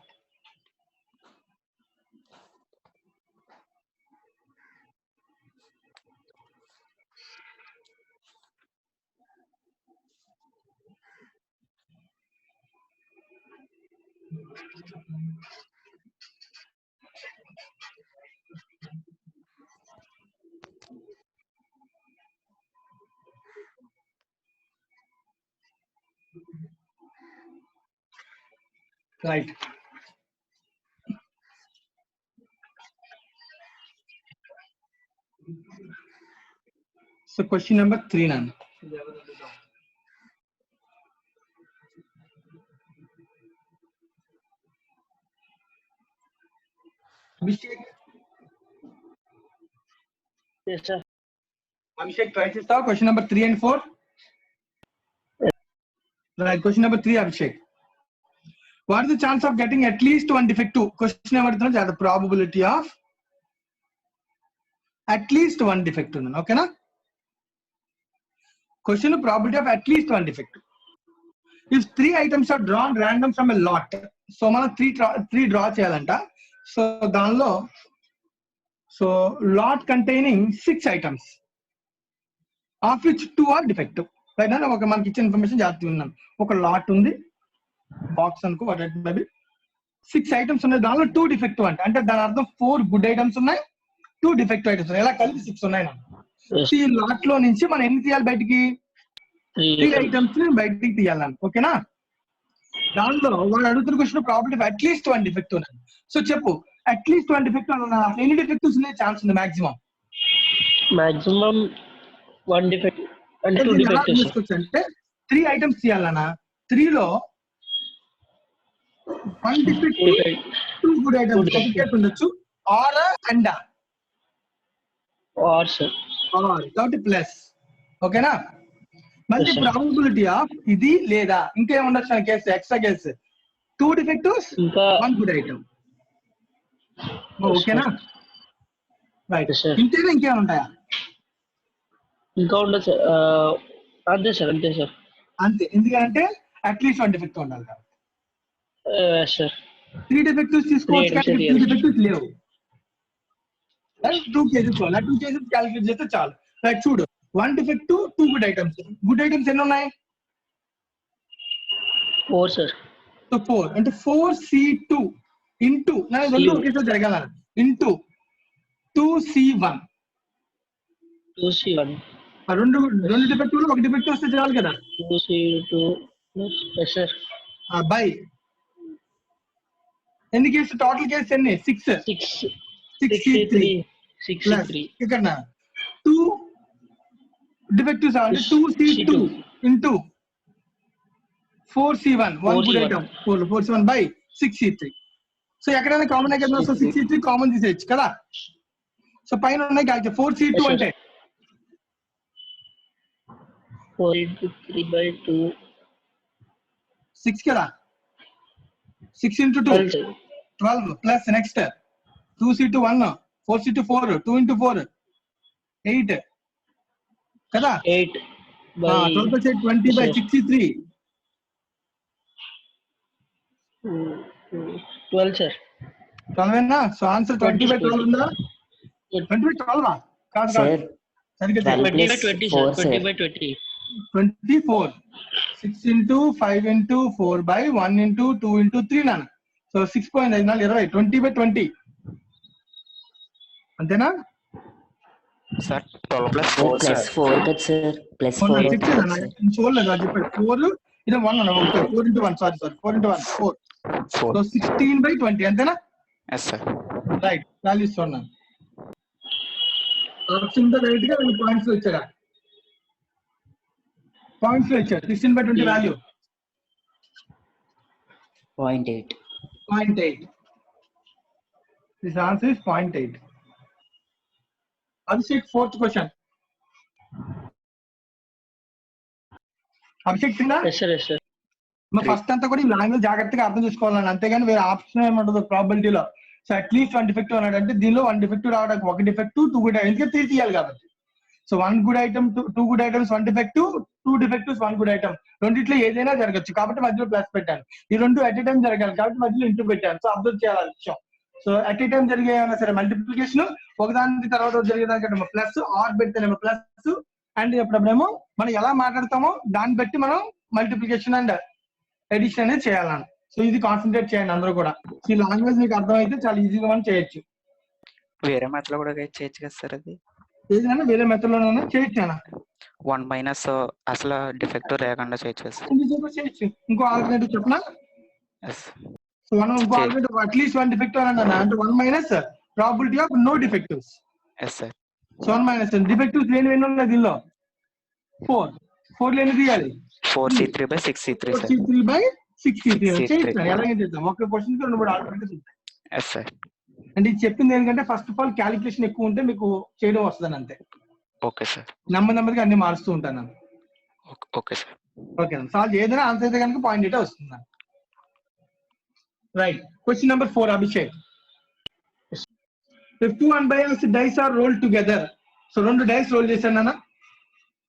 రైట్. సో క్వశ్చన్ నెంబర్ 3 నాన్న. Abhishek Yes, sir. Abhishek try చేస్తావా question number 3 and 4? Right. Question number 3 Abhishek. What is the chance of getting at least one defective? Question number 3 is the probability of at least one defective. Okay na? Question probability of at least one defective. If 3 items are drawn random from a lot, so మనం 3 draw చేయాలంట. సో దానిలో so lot containing 6 items, of which 2 are defective. Right నా? ఒక మనకి ఇచ్చిన ఇన్ఫర్మేషన్ జాగ్రత్తగా విన్నాం. ఒక లాట్ ఉంది, బాక్స్ అనుకో, what it may be. 6 items ఉన్నాయి, దానిలో 2 డిఫెక్టివ్ అంటే దాని అర్థం 4 గుడ్ ఐటమ్స్ ఉన్నాయి, 2 డిఫెక్టివ్ ఐటమ్స్ ఉన్నాయి. ఇలా కలిపి 6 ఉన్నాయి నాకు. ఈ లాట్ లో నుంచి మనం ఎన్ని తీయాలి బయటికి? 3 ఐటమ్స్ ని బయటికి తీయాలని. ఓకేనా? దానిలో వాళ్ళు అడుగుతున్న క్వశ్చన్ ప్రాబిలిటీ అట్లీస్ట్ 1 డిఫెక్టివ్ ఉన్నాయి. సో చెప్పు, అట్లీస్ట్ 1 డిఫెక్టివ్ అన్న ఎన్ని డిఫెక్టివ్స్ ఉన్నాయి ఛాన్స్ ఉంది maximum? Maximum 1 defect and 2 defects. అంటే 3 ఐటమ్స్ తీయాలన్నా, 3 లో 1 డిఫెక్టివ్, 2 గుడ్ ఐటమ్స్ ఒకటి ఉండొచ్చు, or and Or, sir. Or కాబట్టి ప్లస్. ఓకేనా? మళ్ళీ ప్రాబబిలిటీ ఆఫ్ ఇది లేదా ఇంకేం ఉండొచ్చు అనే కేసు, ఎక్స్ట్రా కేసు 2 డిఫెక్టివ్స్, ఇంకా 1 గుడ్ ఐటమ్. ఓకేనా? రైట్. Yes, sir. ఇంతేనా ఇంకేమైనా ఉంటాయా? ఇంకా ఉండదు సార్. అంతే సార్, అంతే సార్. అంతే. ఎందుకంటే అట్లీస్ట్ 1 డిఫెక్టివ్ ఉండాలి కాబట్టి. సార్ 3 డిఫెక్టివ్స్ తీసుకోవచ్చు, కానీ 3 డిఫెక్టివ్స్ లేవు. 2 కేసెస్, 2 కేసెస్ క్యాలిక్యులేట్ చేస్తే చాలు. రైట్. చూడు, 1 defective, 2 good items. Good items ఎన్ని ఉన్నాయి? 4 సార్. సో 4 అంటే 4C2 ఇంటూ రెండు ఒకేసారి జరగాల, ఇంటూ 2C1. 2C1. రెండు డిఫెక్టివ్, ఒక డిఫెక్టివ్ వస్తే చాలు కదా. 2C2. Yes, sir. బై ఎన్ని కేసు? టోటల్ కేసు ఎన్ని? 6. 63. 63. ఇక్కడ 2 డిఫెక్టివ్స్ అంటే 2C2 into 4C1, 1 good item, 4C1 by 6C3. So ఎక్కడైనా కామన్ అయితే 6C3 కామన్ తీసేయచ్చు కదా. సో పైన ఉన్నాయి కాల్చి 4C2 అంటే 4 into 3 by 2. 6 కదా. 6 into 2 12 plus next 2C2 1, 4C2 4, 2 into 4 8 కదా. 8 by 12 plus 8 20 by 63. 12 sir. 12 నా? సో ఆన్సర్ 20 by 12 ఉందా? 20 by 12 కాదు Sir, సరిగ్గా 20 by 12 20 4, sir. 20 sir. by 20. 24. 6 into 5 into 4 by 1 into 2 into 3 నాన్న. సో 6.5 20, 20 by 20 అంతేనా? Sir 12 plus Sir, 4 plus sir. 4 కదా సార్, plus 4 6 చూడలేదు అది చెప్పాడు. 4 ఇది 1 అన్న, 4 into 1 sorry 4 into 1 4. 4. So 16 by 20 అంతేనా? Yes sir. రైట్. వాల్యూస్ చూడండి. ఆప్షన్ తో రైట్ గా రెండు పాయింట్స్ లో ఇచ్చారా? పాయింట్స్ లో ఇచ్చారు. 16 by 20 value 0.8. 0.8. This answer is 0.8. Abhishek, fourth question. Abhishek సిందా? Yes sir, yes sir. First అంతా కూడా ఈ లాంగ్వేజ్ జాగ్రత్తగా అర్థం చేసుకోవాలని, అంతేగాని వేరే ఆప్షన్ ఏమంటుందో ప్రాబిలిటీలో. సో అట్లీస్ట్ 1 డిఫెక్టివ్ అన్నాడంటే దీనిలో 1 డిఫెక్టివ్ రావడానికి 1 డిఫెక్టివ్ 2 గుడ్ ఐటమ్, ఎందుకంటే 3 తీయాలి కాబట్టి. So 1 good item 2 good items 1 defective, 2 defectives 1 good item. రెండిట్లో ఏదైనా జరగచ్చు కాబట్టి మధ్యలో ప్లస్ పెట్టాను. ఈ రెండు అట్ ఎ టైం జరగాలి కాబట్టి మధ్యలో ఇంటూ పెట్టాను. సో అబ్జర్వ్ చేయాలి విషయం. సో అట్ ఎ టైం జరిగే ఏమైనా సరే మల్టిప్లికేషన్ ఒకదాని తర్వాత జరిగేదానికంటే ప్లస్, ఆర్ పెడితేనేమో ప్లస్, అండ్ ఎప్పుడేమో మనం ఎలా మాట్లాడతామో దాన్ని బట్టి మనం మల్టిప్లికేషన్ అండ్ ఎడిషన్ అనేది చేయాలని. సో ఇది కాన్సన్ట్రేట్ చేయండి అందరూ కూడా. ఈ లాంగ్వేజ్ మీకు అర్థమైతే చాలా ఈజీగా మనం చేయొచ్చు. వేరే మెథడ్ లో కూడా చేయొచ్చు కదా సార్. అది ఏదైనా వేరే మెథడ్ లోనైనా చేయొచ్చు. 1 మైనస్ అసలు డిఫెక్టివ్ లేకుండా చేయొచ్చు సార్. చేయొచ్చు. ఇంకో ఆల్టర్నేటివ్ చెప్పనా? ఎస్. సో మనం ఇంకో ఆర్గ్యుమెంట్ అట్లీస్ట్ 1 డిఫెక్టివ్ అని అన్నా అంటే 1 minus probability of no defectives. Yes sir. So 1 minus defectives లేని ఎన్ని ఉన్నాయి దీనిలో 4 లేని తీయాలి 4C3/6C3 సార్. 4C3/6C3 6C3. చేస్తాం ఎలాగే చేద్దాం. ఒక క్వశ్చన్ కి 2-3 ఆల్టర్నేటివ్స్ ఉంటాయి. Yes sir. అంటే ఇది చెప్పింది ఏంటంటే ఫస్ట్ ఆఫ్ ఆల్ క్యాలిక్యులేషన్ ఎక్కువ ఉంటే మీకు చేయడం వస్తుందని అంతే. Okay sir. నెమ్మదిగా అన్ని మారుస్తూ ఉంటాను. Okay sir. ఓకే సాల్వ్ ఏదైనా ఆన్సర్ అయితే కనుక పాయింట్ అయితే వస్తుంది. Right. Question number 4 Abhishek. If 2 unbiased dice are rolled together, so 2 dice roll చేశాను నాన్న.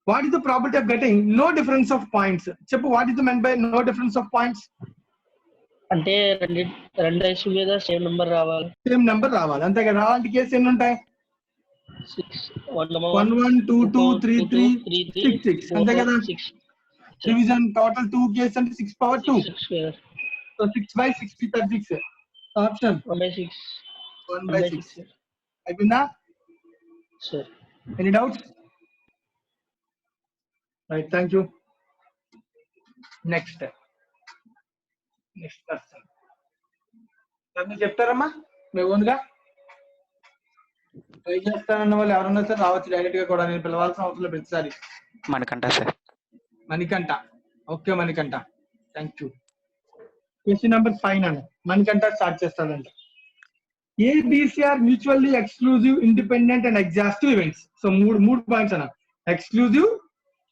What is the probability of getting no difference of points? చెప్పు, what is the meant by no difference of points? అంటే రెండు డైస్ మీద సేమ్ నెంబర్ రావాలి. సేమ్ నెంబర్ రావాలి అంతే కదా. అలాంటి కేసు ఎన్ని ఉంటాయి? 1 1 1 2 2 3 3 6 6 అంతే కదా. డివిజన్ టోటల్ 2 కేసు అంటే 6 పవర్ 2. So 6/6 option 1/6. 1/6 అయిపోయిందా? Sir. Any doubts? Right, thank you. Next person మీరు చెప్తారమ్మా మీ ఓన్గా ట్రై చేస్తానన్న వాళ్ళు ఎవరన్నా సార్ రావచ్చు డైరెక్ట్ గా కూడా, నేను పిలవాల్సిన అవసరం లేదు ప్రతిసారి. Manikanta sir. Manikanta. Okay Manikanta, thank you. Question number 5 అన్న మణికంఠ స్టార్ట్ చేస్తాడంట. ABC are mutually exclusive, independent and exhaustive events. So మూడు పాయింట్స్ అన్న. Exclusive,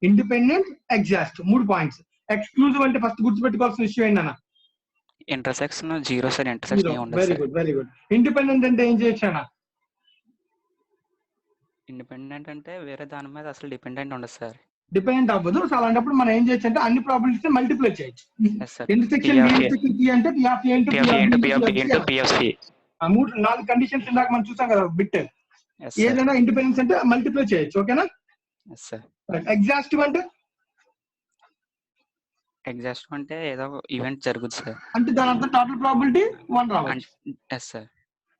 independent, exhaust 3 points. Exclusive అంటే ఫస్ట్ గుర్తుపెట్టుకోవాల్సిన విషయం ఏంటన్నా? Intersection 0 sir. ఇంటర్సెక్షన్ ఉండదు. Very good. ఇండిపెండెంట్ అంటే ఏం చేయొచ్చు అన్న? ఇండిపెండెంట్ అంటే వేరే దాని మీద అసలు డిపెండెంట్ ఉండదు సార్. డిపెండెంట్ అవ్వదు. సో అలాంటప్పుడు మనం ఏం చేయొచ్చు అంటే అన్ని ప్రాబిలిటీస్ మల్టిప్లై చేయొచ్చు. ఇంటర్సెక్షన్ P అంటే P/P. 4 కండిషన్స్ ఇందాక మనం చూసాం కదా బిట్. ఏదైనా ఇండిపెండెన్స్ అంటే మల్టిప్లై చేయొచ్చు. ఓకేనా? ఎగ్జాస్టివ్ అంటే ఏదో ఈవెంట్ జరుగుతుంది సార్. అంటే దాని అంతా టోటల్ ప్రాబిలిటీ 1 రావాలి. Yes sir.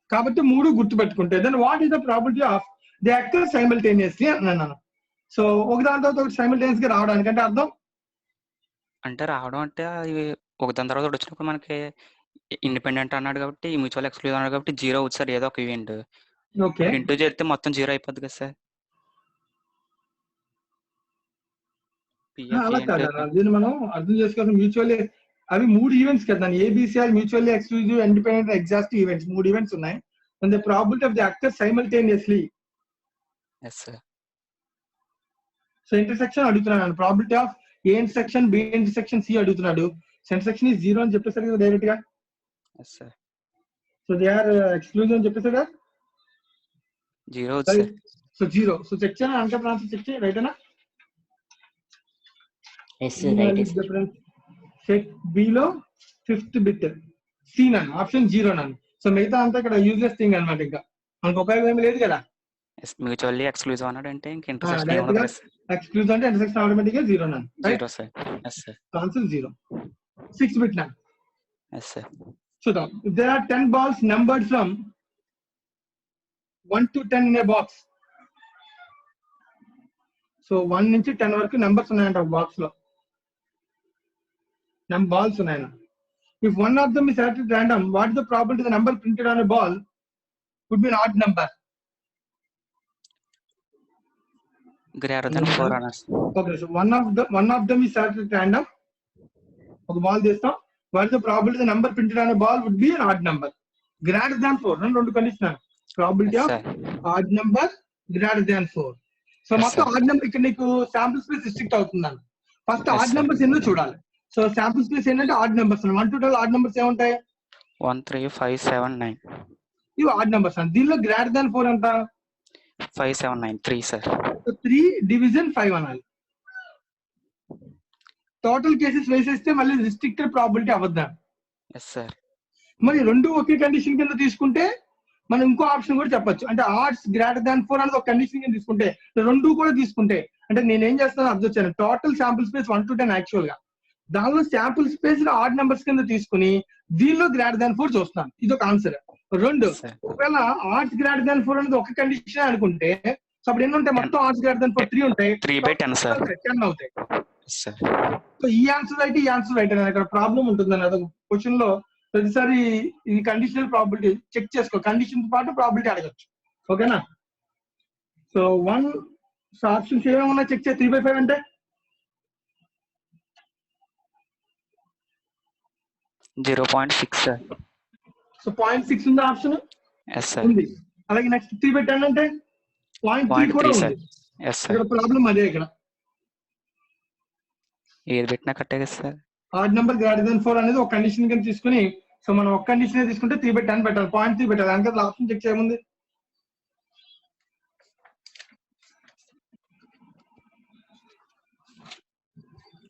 కాబట్టి 3 గుర్తుపెట్టుకుంటే then what is the probability of the actor simultaneously అన్నాను. సో ఒక దాని తర్వాత ఒకటి సైమల్టేనియస్ గా రావడానికి అంటే అర్థం అంటే రావడం అంటే ఒక దాని తర్వాత వచ్చినప్పుడు మనకి ఇండిపెండెంట్ అన్నాడు కాబట్టి మ్యూచువల్ ఎక్స్క్లూజివ్ అన్నాడు కాబట్టి 0 అవుతుంది సార్ ఏదో ఒక ఈవెంట్. ఓకే. ఇంటూ చేస్తే మొత్తం 0 అయిపోద్ది కదా సార్. అలా కాదు, దీన్ని మనం అర్థం చేసుకోవాలి. మ్యూచువల్లీ అవి 3 ఈవెంట్స్ కదా. A B C are mutually exclusive, independent, exhaustive events 3 events ఉన్నాయి. And the probability of the actor simultaneously. Yes sir. So intersection అడుగుతున్నాను. Probability of A intersection B intersection C అడుగుతున్నాడు. ఇంటర్సెక్షన్ ఈజ్ 0 అని చెప్పేసారు కదా డైరెక్ట్ గా. Yes sir. So they are exclusive అని చెప్పేసారు కదా. 0 అవుతుంది సార్. సో 0. సో చెక్ చేయాలి. ఆన్సర్ ఆన్సర్ చెక్ చేయి. రైట్ అన్నా? Yes sir, right. Set B లో 5th బిట్ సి నన్ను ఆప్షన్ 0 నన్ను. సో మిగతా అంతా ఇక్కడ యూజ్లెస్ థింగ్ అన్నమాట. ఇంకా మనకు ఉపయోగం ఏమి లేదు కదా. మ్యూచువల్లీ ఎక్స్క్లూజివ్ అన్నాడు అంటే ఇంక ఇంటర్సెక్షన్ ఉండదు కదా. ఎక్స్క్లూజివ్ అంటే ఇంటర్సెక్షన్ ఆటోమేటిక్ గా 0 నన్ను. 0 sir. Yes sir. Answer 0. 6th bit నన్ను. Yes sir. చూద్దాం. If there are 10 balls numbered from 1 to 10 in a box. So 1 నుంచి 10 వరకు నెంబర్స్ ఉన్నాయంట బాక్స్ లో. balls ఉన్నాయన. If one of them is selected random, what is the probability the number printed on a ball would be an odd number? Greater than 4 runners. Okay, so one of them is selected random. ఒక బాల్ తీస్తాం. What is the probability the number printed on a ball would be an odd number? Greater than 4. రెండు condition. Probability of odd number greater than 4. So మొత్తం odd number ఇక్కడ నీకు శాంపుల్ స్పేస్ రిస్ట్రిక్ట్ అవుతుందండి. ఫస్ట్ odd numbers ఎన్నో చూడాలి. సో శాంపుల్ స్పేస్ ఏంటంటే odd numbers. 1 to 12 odd numbers ఏముంటాయి? 1 3 5 7 9. ఇవి odd numbers అండి. దీనిలో greater than 4 ఎంత? 5 7 9 3 సార్. సో 3 డివిజన్ 5 అనాలి. టోటల్ కేసెస్ వేసేస్తే మళ్ళీ రిస్ట్రిక్టెడ్ ప్రాబిలిటీ అవ్వద్దా? Yes sir. మరి రెండు ఒకే కండిషన్ కింద తీసుకుంటే మనం ఇంకో ఆప్షన్ కూడా చెప్పొచ్చు. అంటే ఆడ్స్ గ్రేటర్ దాన్ 4 అనేది ఒక కండిషన్ కింద తీసుకుంటే, రెండు కూడా తీసుకుంటే అంటే నేను ఏం చేస్తాను అబ్జర్వ్ చేయాలి. Total sample space 1 to 10 actual గా, దానిలో శాంపుల్ స్పేస్ ఆడ్ నెంబర్స్ కింద తీసుకుని దీనిలో గ్రేటర్ దాన్ 4 చూస్తాను. ఇది ఒక ఆన్సర్. రెండు, ఒకవేళ ఆడ్స్ గ్రేటర్ దాన్ 4 అనేది ఒక కండిషన్ అనుకుంటే సో అప్పుడు ఎన్ని ఉంటాయి? మొత్తం ఆడ్స్ గ్రేటర్ దాన్ 4 3 ఉంటాయి. 3/10 సార్. 10 అవుతాయి. సో ఈ ఆన్సర్ అయితే ఈ ఆన్సర్ రైట్ అని అక్కడ ప్రాబ్లం ఉంటుంది. అదొక క్వశ్చన్ లో ప్రతిసారి ఈ కండిషనల్ ప్రాబిలిటీ చెక్ చేసుకో, కండిషన్ తో పాటు ప్రాబిలిటీ అడగచ్చు. ఓకేనా? సో 1 ఆప్షన్స్ ఏమేమన్నా చెక్ చేయ 3/5 అంటే 0.6 సార్. సో 0.6 ఉంది ఆప్షన్ ఎస్ సార్. ఉంది. అలాగే నెక్స్ట్ 3/10 అంటే 0.3 కూడా 0.3 ఉంది. సార్. Yes sir. ఇక్కడ ప్రాబ్లం అదే. ఇక్కడ ఏది పెట్టినా కట్టే కదా sir. Odd number greater than 4 అనేది ఒక కండిషన్ కింద తీసుకుని, సో మనం ఒక కండిషన్ తీసుకుంటే 3/10 పెట్టాలి, 0.3 పెట్టాలి. అందుకే ఆప్షన్ చెక్ చేయముంది.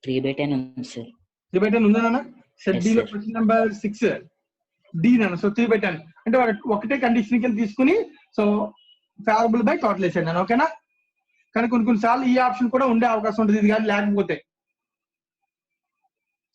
3/10 ఉంది సార్. 3/10 ఉందా నాన్న? సెట్ Yes, డి లో sir. క్వశ్చన్ నెంబర్ 6 డి నాన్న. సో 3/10 అంటే వాడు ఒకటే కండిషన్ కింద తీసుకుని, సో ఫేవరబుల్ బై టోటల్ వేసాడు నేను. ఓకేనా? కానీ కొన్ని సార్లు ఈ ఆప్షన్ కూడా ఉండే అవకాశం ఉంటుంది, ఇది కానీ లేకపోతే.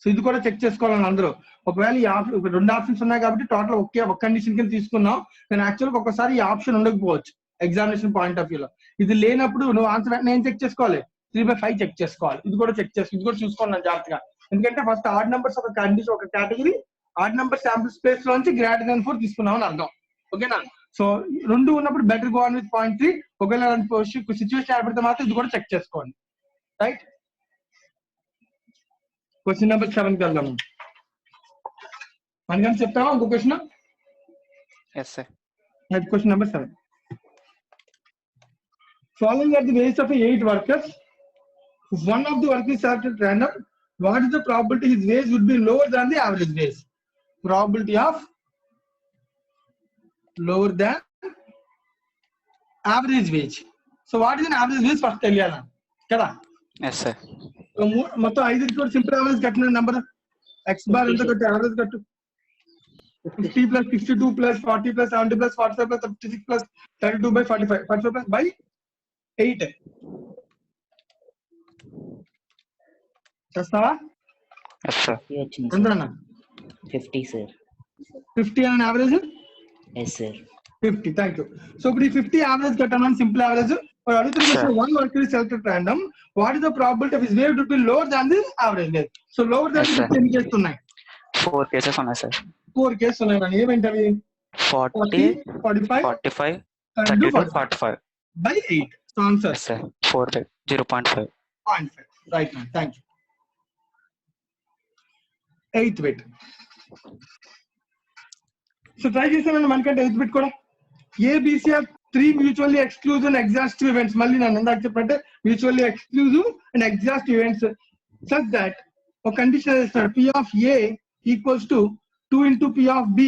సో ఇది కూడా చెక్ చేసుకోవాలని అందరూ. ఒకవేళ ఈ ఆప్షన్ 2 ఆప్షన్స్ ఉన్నాయి కాబట్టి టోటల్ ఒక కండిషన్ కింద తీసుకున్నాం, కానీ యాక్చువల్గా ఒక్కసారి ఈ ఆప్షన్ ఉండకపోవచ్చు ఎగ్జామినేషన్ పాయింట్ ఆఫ్ వ్యూలో. ఇది లేనప్పుడు నువ్వు ఆన్సర్ వెంటనే ఏం చెక్ చేసుకోవాలి? 3/5 చెక్ చేసుకోవాలి. ఇది కూడా ఇది కూడా చూసుకోండి జాగ్రత్తగా. ఎందుకంటే ఫస్ట్ ఆడ్ నెంబర్స్ ఒక కండిషన్, ఒక category odd number sample space లోంచి గ్రేటర్ దెన్ 4 తీసుకున్నాం అని అర్థం. ఓకేనా? సో 2 ఉన్నప్పుడు బెటర్ గో ఆన్ విత్ 0.3. ఒకవేళ సిచ్యువేషన్ ఏర్పడితే మాత్రం ఇది కూడా చెక్ చేసుకోండి. రైట్? క్వశ్చన్ నెంబర్ 7 కి వెళ్దాము. మనకని చెప్తావా ఇంకో question? Yes sir. Question number 7. Following are the ways of 8 workers. If one of the workers is selected at random, what is the probability his wage would be lower than the average wage? Probability of lower than average wage. So what is an average wage? First తెలియాలా కదా? Yes sir. మొత్తం 5 కూడా సింపుల్ యావరేజ్ కట్టిన నెంబర్ ఎక్స్ బార్ ఎంత కట్టు? యావరేజ్ కట్టు. 50 plus 62 plus 40 plus 70 plus 45 plus 56 plus 32 by 45 45 plus by 8. చేస్తావా? Yes sir. వచ్చింది ఎంత సార్. అన్న? 50 సార్. 50 అని average? Yes sir. 50. Thank you. So ఇప్పుడు ఈ 50 యావరేజ్ కట్టాను, సింపుల్ యావరేజ్. అడుగుతున్న one worker is selected random, what is the probability of his wage to be lower than the average wage? So lower than 50 ఎన్ని కేసులు ఉన్నాయి? 4 కేసెస్ ఉన్నాయి సార్. 4 కేసులు ఉన్నాయి. మనం ఏమేంటి అవి? 40, 45, 45, 32, 32, 45 by 8. So answer sir 4/5 0.5. 0.5. Right man, thank you. 8th bit. So try చేసామండి మనకంటే 8th bit కూడా. ABC are 3 mutually exclusive and exhaustive events. మళ్ళీ నేను ఇందాక చెప్పినట్టే mutually exclusive and exhaustive events such that ఒక కండిషన్ ఇస్తాడు, P of A equals to 2 into P of B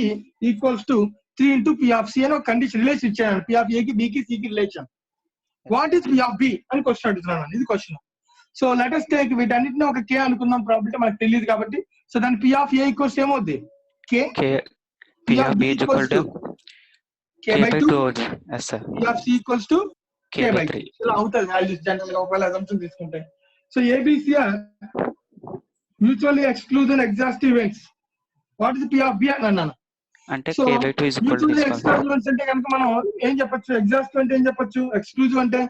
equals to 3 into P of C అని ఒక కండిషన్ రిలేషన్ ఇచ్చాను. P of A కి B కి C కి relation. What is P of B అని క్వశ్చన్ అడుగుతున్నాను. ఇది question. So let us take వీటన్నిటిని ఒక K అనుకుందాం, ప్రాబిలిటీ మనకు తెలియదు కాబట్టి. సో దాని P of A ఈక్వల్స్ ఏమవుద్ది? K. P of B equal to K by 2. yes sir. P of C equals to K by 3. ఇలా అవుతుంది వాల్యూస్ జనరల్ గా ఒకవేళ అజంప్షన్ తీసుకుంటే. So ABC are mutually exclusive and exhaustive events. What is P of B అని అన్నాను. అంటే so K by 2 is equal to mutually this one. exclusive events అంటే కనుక మనం ఏం చెప్పొచ్చు? ఎగ్జాస్టివ్ అంటే ఏం చెప్పొచ్చు? ఎక్స్క్లూజివ్ అంటే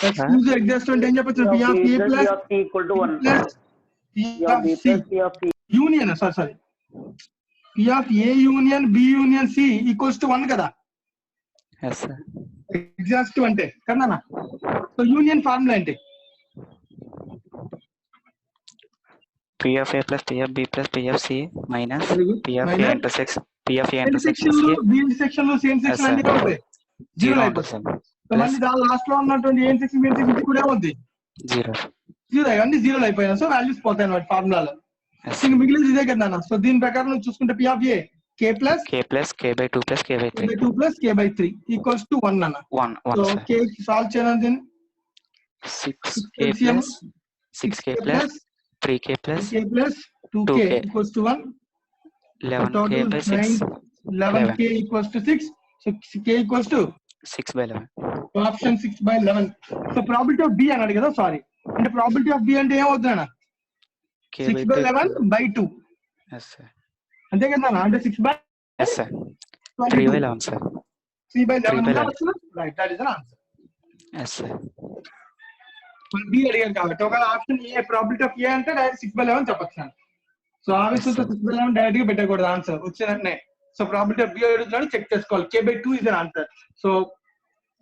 ఎక్స్క్లూజివ్, ఎగ్జాస్టివ్ అంటే ఏం చెప్పొచ్చు? P of A plus P equal to 1. P of C union, sorry. P of A union B union C equals to 1 కదా? yes sir. ఎగ్జాస్టివ్ అంటే కదా. సో యూనియన్ ఫార్ములా ఏంటి? P of A plus P of B plus P of C minus P of A Minus intersects P of A second intersections section లో C. బి సెక్షన్ లో సేమ్ సెక్షన్ అన్ని అవుతాయి, జీరో 0 అయిపోతుంది. ఉంటుంది సో మళ్ళీ దాని లాస్ట్ లో ఉన్నటువంటి ఏం సెక్షన్ బి సెక్షన్ కూడా ఏమవుతుంది? 0. జీరో. అన్ని జీరోలు అయిపోయినా సో వాల్యూస్ పోతాయి అన్నమాట ఫార్ములాలో. yes ఇంక మిగిలింది ఇదే కదా. సో దీని ప్రకారం నువ్వు చూసుకుంటే P of A K plus K plus K by 2 plus K by 3 2 plus K by 3 equals to 1 అన్న. 1 సో 1 sir. K సాల్వ్ చేయను దీన్ని. 6K plus 6K plus 3K plus 3K plus 2K 2K equals to 1. 11K by 6 11K equals to 6. So K equals to 6 by 11. Option 6 by 11. So probability of B అన్నాడు కదా. సారీ, అంటే ప్రాబిలిటీ ఆఫ్ B అంటే ఏమవుతుంది అన్న? K 6 by 11 by 2 yes sir. అంతే కదా. అంటే 6 by yes sir. 3 by 11 sir. 3 by 11 3 by 11. Right, that is the answer. yes sir. B అడిగాను కాబట్టి ఒకవేళ option A probability of A అంటే డైరెక్ట్ 6/11 చెప్పచ్చు. సో ఆ విషయంతో 6/11 డైరెక్ట్ గా పెట్టకూడదు ఆన్సర్ వచ్చినట్టే. సో ప్రాబిలిటీ ఆఫ్ బి అడుగుతున్నాడు, చెక్ చేసుకోవాలి. k/2 is an answer. So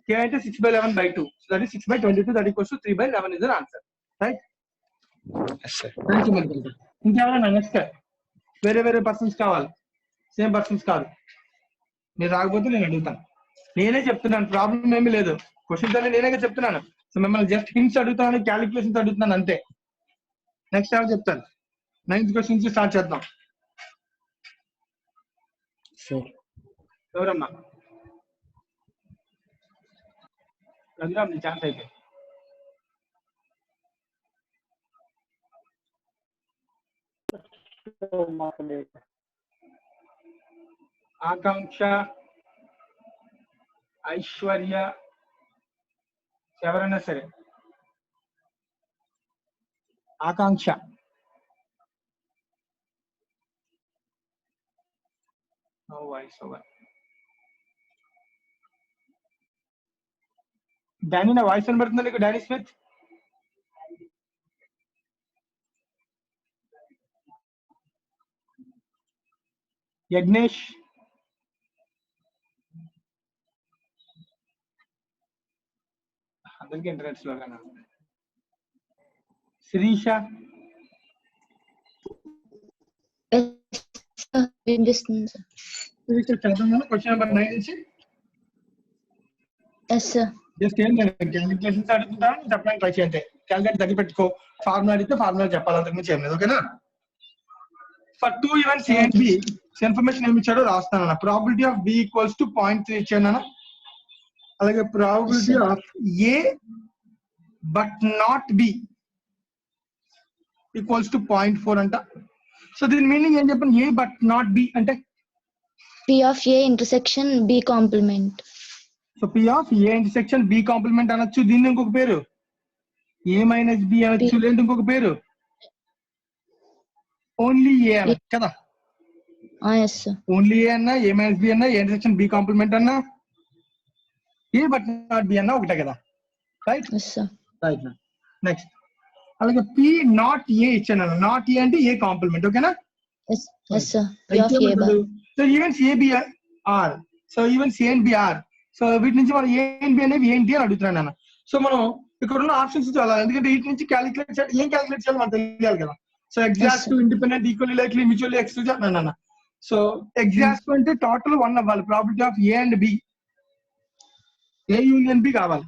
k అంటే 6/11/2. So that is 6/22, that equals to 3/11 is an answer. Right? ఇంకెవరైనా నెక్స్ట్ వేరే పర్సన్స్ కావాలి, సేమ్ పర్సన్స్ కాదు. మీరు రాకపోతే నేను అడుగుతాను. నేనే చెప్తున్నాను, ప్రాబ్లం ఏమీ లేదు. క్వశ్చన్స్ అన్ని నేనే చెప్తున్నాను. సో మిమ్మల్ని జస్ట్ హింట్స్ అడుగుతాను, క్యాలిక్యులేషన్స్ అడుగుతున్నాను అంతే. నెక్స్ట్ ఎవరు చెప్తాను? 9th క్వశ్చన్ నుంచి స్టార్ట్ చేద్దాం. ఎవరమ్మా? రఘురామ్, నీ ఛాన్స్ అయితే. ఆకాంక్ష, ఐశ్వర్య, ఎవరైనా సరే. ఆకాంక్ష, డానీ, నా వాయిస్ వినబడుతుందా నీకు? Danny Smith. యజ్ఞేష్, అందరికీ ఇంటర్నెట్ స్లోగా. శిరీష, క్వశ్చన్ నెంబర్ 9 నుంచి. జస్ట్ ఏం లేదు, క్యాలిక్యులేషన్స్ అడుగుతుంటాను, చెప్పడానికి ట్రై చేయండి. క్యాలిక్యులేటర్ దగ్గర పెట్టుకో, ఫార్ములా అడిగితే ఫార్ములా చెప్పాలి, అంతకు మించి ఏం లేదు. ఓకేనా? For 2 events A and B information ఏమి ఇచ్చాడో రాస్తాను. Probability of B equals to 0.3 ఇచ్చాను. అలాగే probability of A but not B equals to 0.4 అంట. సో దీని మీనింగ్ ఏం చెప్పండి? ఏ బట్ నాట్ బి అంటే P of A intersection B complement. So P of A intersection B complement అనొచ్చు. దీన్ని ఇంకొక పేరు A minus B అనొచ్చు, లేదు ఇంకొక పేరు ఓన్లీ ఏ అనొచ్చు కదా. Yes sir. ఓన్లీ ఏ అన్నా, A minus B అన్నా, A intersection B complement అన్నా, ఏ బట్ నాట్ బి అన్నా ఒకటే కదా. Right? Yes sir. Right. Next అలాగే P నాట్ ఏ ఇచ్చాను. నాట్ ఏ అంటే ఏ కాంప్లిమెంట్. ఓకేనా? Yes sir. P of A bar. So events A B are. So events A and B are. So వీటి నుంచి మనం ఏ అండ్ బి అనేవి ఏంటి అని అడుగుతున్నాను అన్న. సో మనం ఇక్కడ ఉన్న ఆప్షన్స్ చాలా, ఎందుకంటే వీటి నుంచి క్యాలిక్యులేట్ చేయాలి. ఏం క్యాలిక్యులేట్ చేయాలి మనం తెలియాలి కదా. So exact, independent, equally likely, mutually exclusive అన్నాను అన్న. సో ఎగ్జాక్ట్ అంటే టోటల్ 1 అవ్వాలి. Probability of A and B, A union B కావాలి.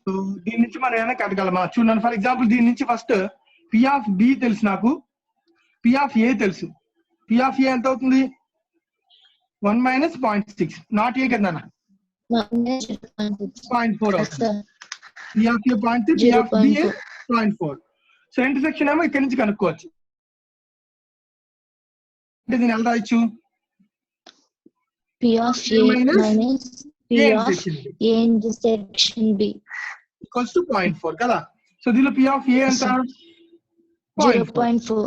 సో దీని నుంచి మనం ఏమైనా కట్టగలమా చూడండి. ఫర్ ఎగ్జాంపుల్ దీని నుంచి ఫస్ట్ P ఆఫ్ బి తెలుసు నాకు, P ఆఫ్ ఏ తెలుసు. P ఆఫ్ ఏ ఎంత అవుతుంది? 1 minus 0.6. నాట్ ఏ కదా 0.4 అవుతుంది. P of A 0.3, P of B 0.4. So intersection ఏమో ఇక్కడ నుంచి కనుక్కోవచ్చు. అంటే దీన్ని ఎలా రాయొచ్చు? P of A minus P of A intersection B equals to 0.4 కదా. సో దీనిలో P ఆఫ్ ఏ ఎంత? 0.4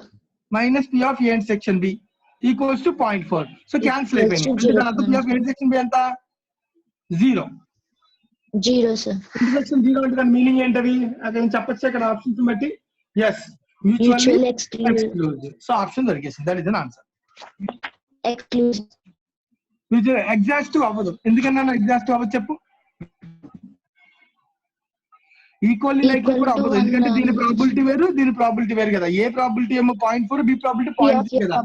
minus P of A intersection B equals to 0.4. So cancel అయిపోయింది. అంటే దాని అర్థం P of A intersection B ఎంత? 0. 0 sir. ఇంటర్సెక్షన్ 0 అంటే దాని మీనింగ్ ఏంటవి? అక్కడ చెప్పొచ్చు ఇక్కడ ఆప్షన్స్ బట్టి. yes, mutually exclusive. So option దొరికేసింది. That is an answer. Exclusive. Exhaustive అవ్వదు. ఎందుకన్నా ఎగ్జాస్టివ్ అవ్వదు చెప్పు? ఈక్వల్లీ లైక్లీ కూడా అవ్వదు. ఎందుకంటే దీని ప్రాబిలిటీ వేరు, దీని ప్రాబిలిటీ వేరు కదా. ఏ ప్రాబిలిటీ ఏమో 0.4, బి ప్రాబిలిటీ 0.3 కదా.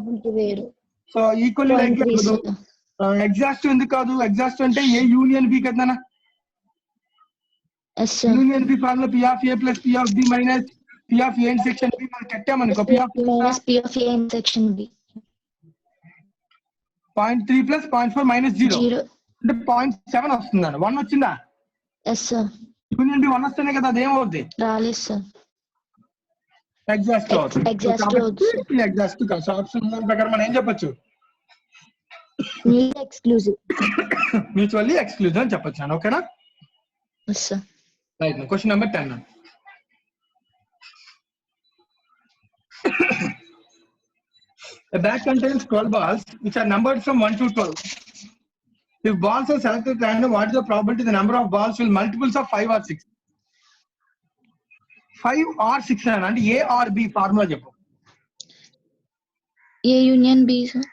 సో ఈక్వల్లీ లైక్లీ అవ్వదు. ఎగ్జాస్టివ్ ఎందుకు కాదు? ఎగ్జాస్టివ్ అంటే ఏ యూనియన్ బి కదా. Union B formula P of A plus P of B minus P of A intersection B మనం కట్టామనుకో. P of P of A intersection B 0.3 plus 0.4 minus 0 అంటే 0.7 వస్తుంది. 1 వచ్చిందా? yes sir. యూనియన్ బి 1 వస్తేనే కదా అదేమవుద్ది? రాలేదు సార్. ఎగ్జాస్టివ్ అవుతుంది. ఎగ్జాస్టివ్ కాదు. సో ఆప్షన్ ప్రకారం మనం ఏం చెప్పొచ్చు? ఎక్స్క్లూజివ్, మ్యూచువల్లీ ఎక్స్క్లూజివ్ అని చెప్పొచ్చు. ఓకేనా? yes sir. Right. Question number 10. A bag contains 12 balls which are numbered from 1 to 12. If balls are selected at random, what is the probability the number of balls will multiples of 5 or 6? 5 or 6 అంటే A or B ఫార్ములా చెప్పు. A union B, sir.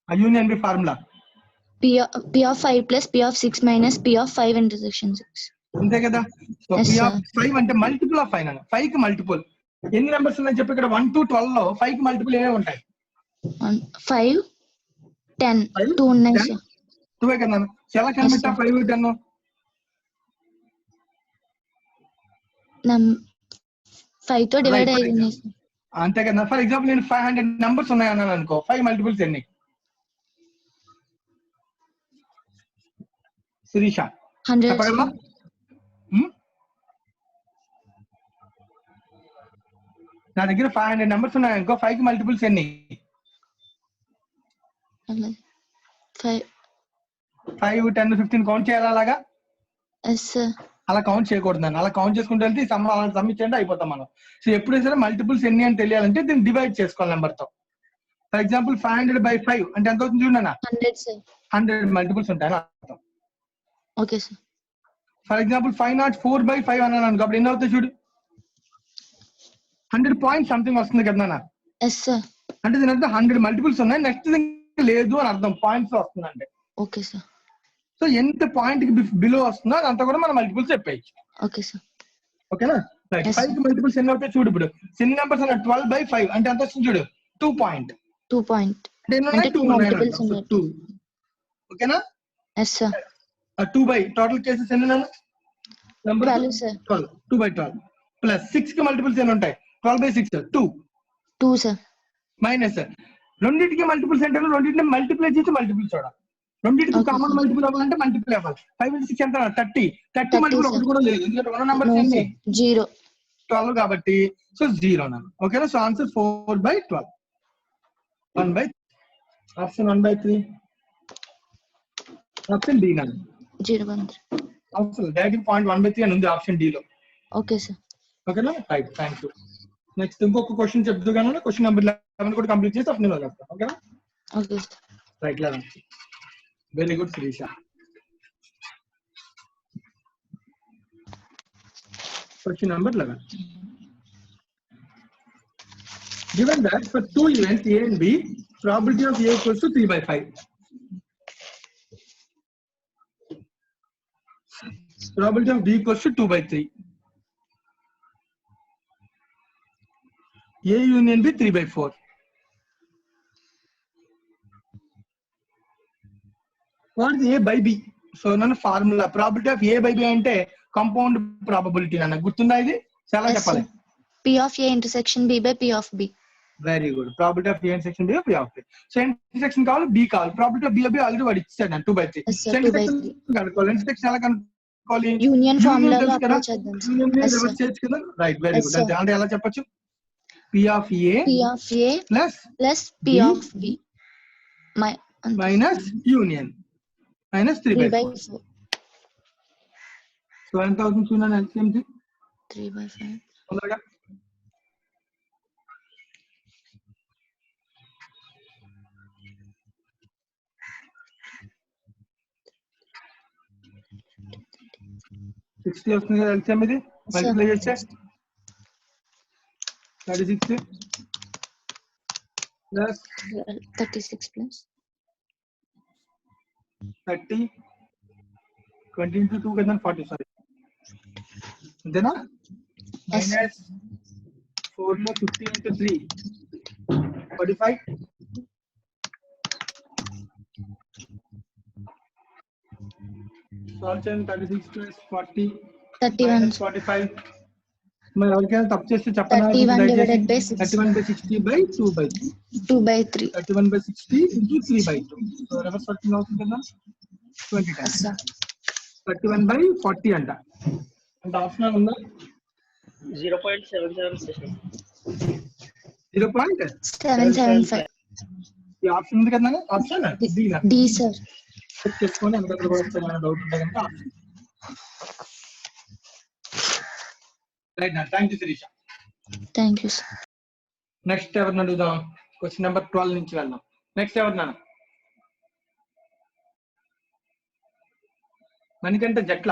A union B formula P of 5 plus P of 6 minus P of 5 intersection 6. అంతే కదా. So Yes, P sir. of 5 అంటే మల్టిపుల్ ఆఫ్ 5 అన్న. 5 కి మల్టిపుల్ ఎన్ని నెంబర్స్ ఉన్నాయని చెప్పి ఇక్కడ 1 to 12 లో 5 కి మల్టిపుల్ ఏమేమి ఉంటాయి? 5, 10, 5, 2 ఉన్నాయి 10, సార్. 2 కదా. ఎలా కనిపెట్టా 5, 10? 5 తో డివైడ్ అయ్యింది సార్. అంతే కదా. ఫర్ ఎగ్జాంపుల్ నేను 500 నెంబర్స్ ఉన్నాయి అన్నాను అనుకో, 5 మల్టిపుల్స్ ఎన్ని? శిరీష 100 చెప్పగలవా? నా దగ్గర 500 నెంబర్స్ ఉన్నాయి అనుకో, 5 కి మల్టిపుల్స్ ఎన్ని? 5. 5, 10, 15 కౌంట్ చేయాలా అలాగా? Yes sir. అలా కౌంట్ చేయకూడదు నన్ను. అలా కౌంట్ చేసుకుంటూ వెళ్తే సమ్మించండి అయిపోతాం మనం. సో ఎప్పుడైనా సరే మల్టిపుల్స్ ఎన్ని అని తెలియాలంటే దీన్ని డివైడ్ చేసుకోవాలి నెంబర్ తో. ఫర్ ఎగ్జాంపుల్ 500 by 5 అంటే ఎంత అవుతుంది చూడన్నా? 100 సార్. 100 మల్టిపుల్స్ ఉంటాయని అర్థం. Okay sir. For example 504 by 5 అన్నాను అనుకో, అప్పుడు ఎన్ని అవుతాయి చూడు? 100 పాయింట్ సంథింగ్ వస్తుంది కదా నాన్న. Yes sir. అంటే దీని అర్థం 100 మల్టిపుల్స్ ఉన్నాయి, నెక్స్ట్ లేదు అని అర్థం. పాయింట్స్ వస్తుందంటే. Okay sir. సో ఎంత పాయింట్ కి బిలో వస్తుందో అదంతా కూడా మనం మల్టిపుల్స్ చెప్పేయచ్చు. Okay sir. ఓకేనా? రైట్. 5 కి మల్టిపుల్స్ ఎన్ని అవుతాయి చూడు. ఇప్పుడు ఎన్ని నెంబర్స్ అన్న 12 by 5 అంటే ఎంత వస్తుంది చూడు? 2 పాయింట్. 2 పాయింట్ అంటే ఎన్ని ఉన్నాయి? 2 మల్టిపుల్స్ ఉన్నాయి. 2. ఓకేనా? Yes sir. 2 by total cases ఎన్ని ఉన్నాయి? Number 12 sir. 12. 2 by 12 ప్లస్ 6 కి మల్టిపుల్స్ ఎన్ని ఉంటాయి? 12 by 6 2 సార్. మైనస్ రెండింటికి మల్టిపుల్స్ అంటే రెండింటిని మల్టిప్లై చేసి మల్టిపుల్ చూడాలి. రెండింటికి కామన్ మల్టిపుల్ అవ్వాలంటే మల్టిపుల్ అవ్వాలి. 5 into 6 ఎంత? 30. 30 మల్టిపుల్ ఒకటి కూడా లేదు, ఎందుకంటే ఉన్న నెంబర్స్ ఎన్ని? 0. 12 కాబట్టి సో 0 అన్నాను. ఓకేనా? So answer 4 by 12. 1 by option 1 by 3. Option D నాన్న. 0.3. ఆప్షన్ డైరెక్ట్ పాయింట్ 1 by 3 అని ఉంది ఆప్షన్ డి లో. Okay sir. ఓకేనా? రైట్. Thank you. నెక్స్ట్ ఇంకొక క్వశ్చన్ చెప్తూ కానీ క్వశ్చన్ నెంబర్ 11 కూడా కంప్లీట్ చేసి అప్పుడు నేను వదిలేస్తాను. ఓకేనా? Okay sir. Right. 11. Very good Sirisha. Question number 11. Given that for two events A and B, probability of A equals to 3 by 5. Probability of B equals to 2 by 3. A union B 3 by 4. What is A by B? So none formula. Probability of A by B ante compound probability nana gurtunda idi chala cheppali. P of A intersection B by P of B. Very good. Probability of A intersection B by P of B. So intersection కావాలి B కావాలి. Probability of B of B already వాడు ఇచ్చాడు నా 2 by 3. Yes, sir, 2 by 3. కనుక్కోవాలి. Intersection ఎలా కనుక్కోవాలి? యూనియన్ ఫార్ములా లో అప్లై చేద్దాం sir. Union Yes, reverse sir. చేయొచ్చు కదా. Right. Very Yes, good. sir. అంటే ఎలా చెప్పొచ్చు? P of A P of A plus P B of B minus union minus 3 by 4. So ఎంత అవుతుంది చూడండి LCM 3 by 5. తొందరగా. $60 వస్తుంది కదా LCM ఇది మల్టిప్లై చేస్తే 36 ప్లస్ 36 plus 30 20 into 2 కదా 40 సారీ అంతేనా? మైనస్ 4 లో 50 into 3 45 సాల్వ్ చేయండి. 36 plus 40 31 45 మరి ఎవరికైనా తప్పు చేస్తే చెప్పండి. 31 divided by 6. 31 by 60 by 2 by 3. 2 by 3. 31 by 60 into 3 by 2. So reverse working అవుతుంది కదా 20 Yes, times. sir. 31 by 40 అంట. అంటే ఆప్షన్ ఉందా? 0.77. 775. ఈ ఆప్షన్ ఉంది కదా ఆప్షన్ D sir. చెక్ చేసుకోండి. ఎంత కూడా ఏమైనా డౌట్ ఉంటే కనుక ఆప్షన్. రైట్ నా. Thank you Sirisha. Thank you sir. Next ఎవరిని అడుగుదాం? క్వశ్చన్ నెంబర్ 12 నుంచి వెళ్దాం. నెక్స్ట్ ఎవరినా? మనకంటే జట్ల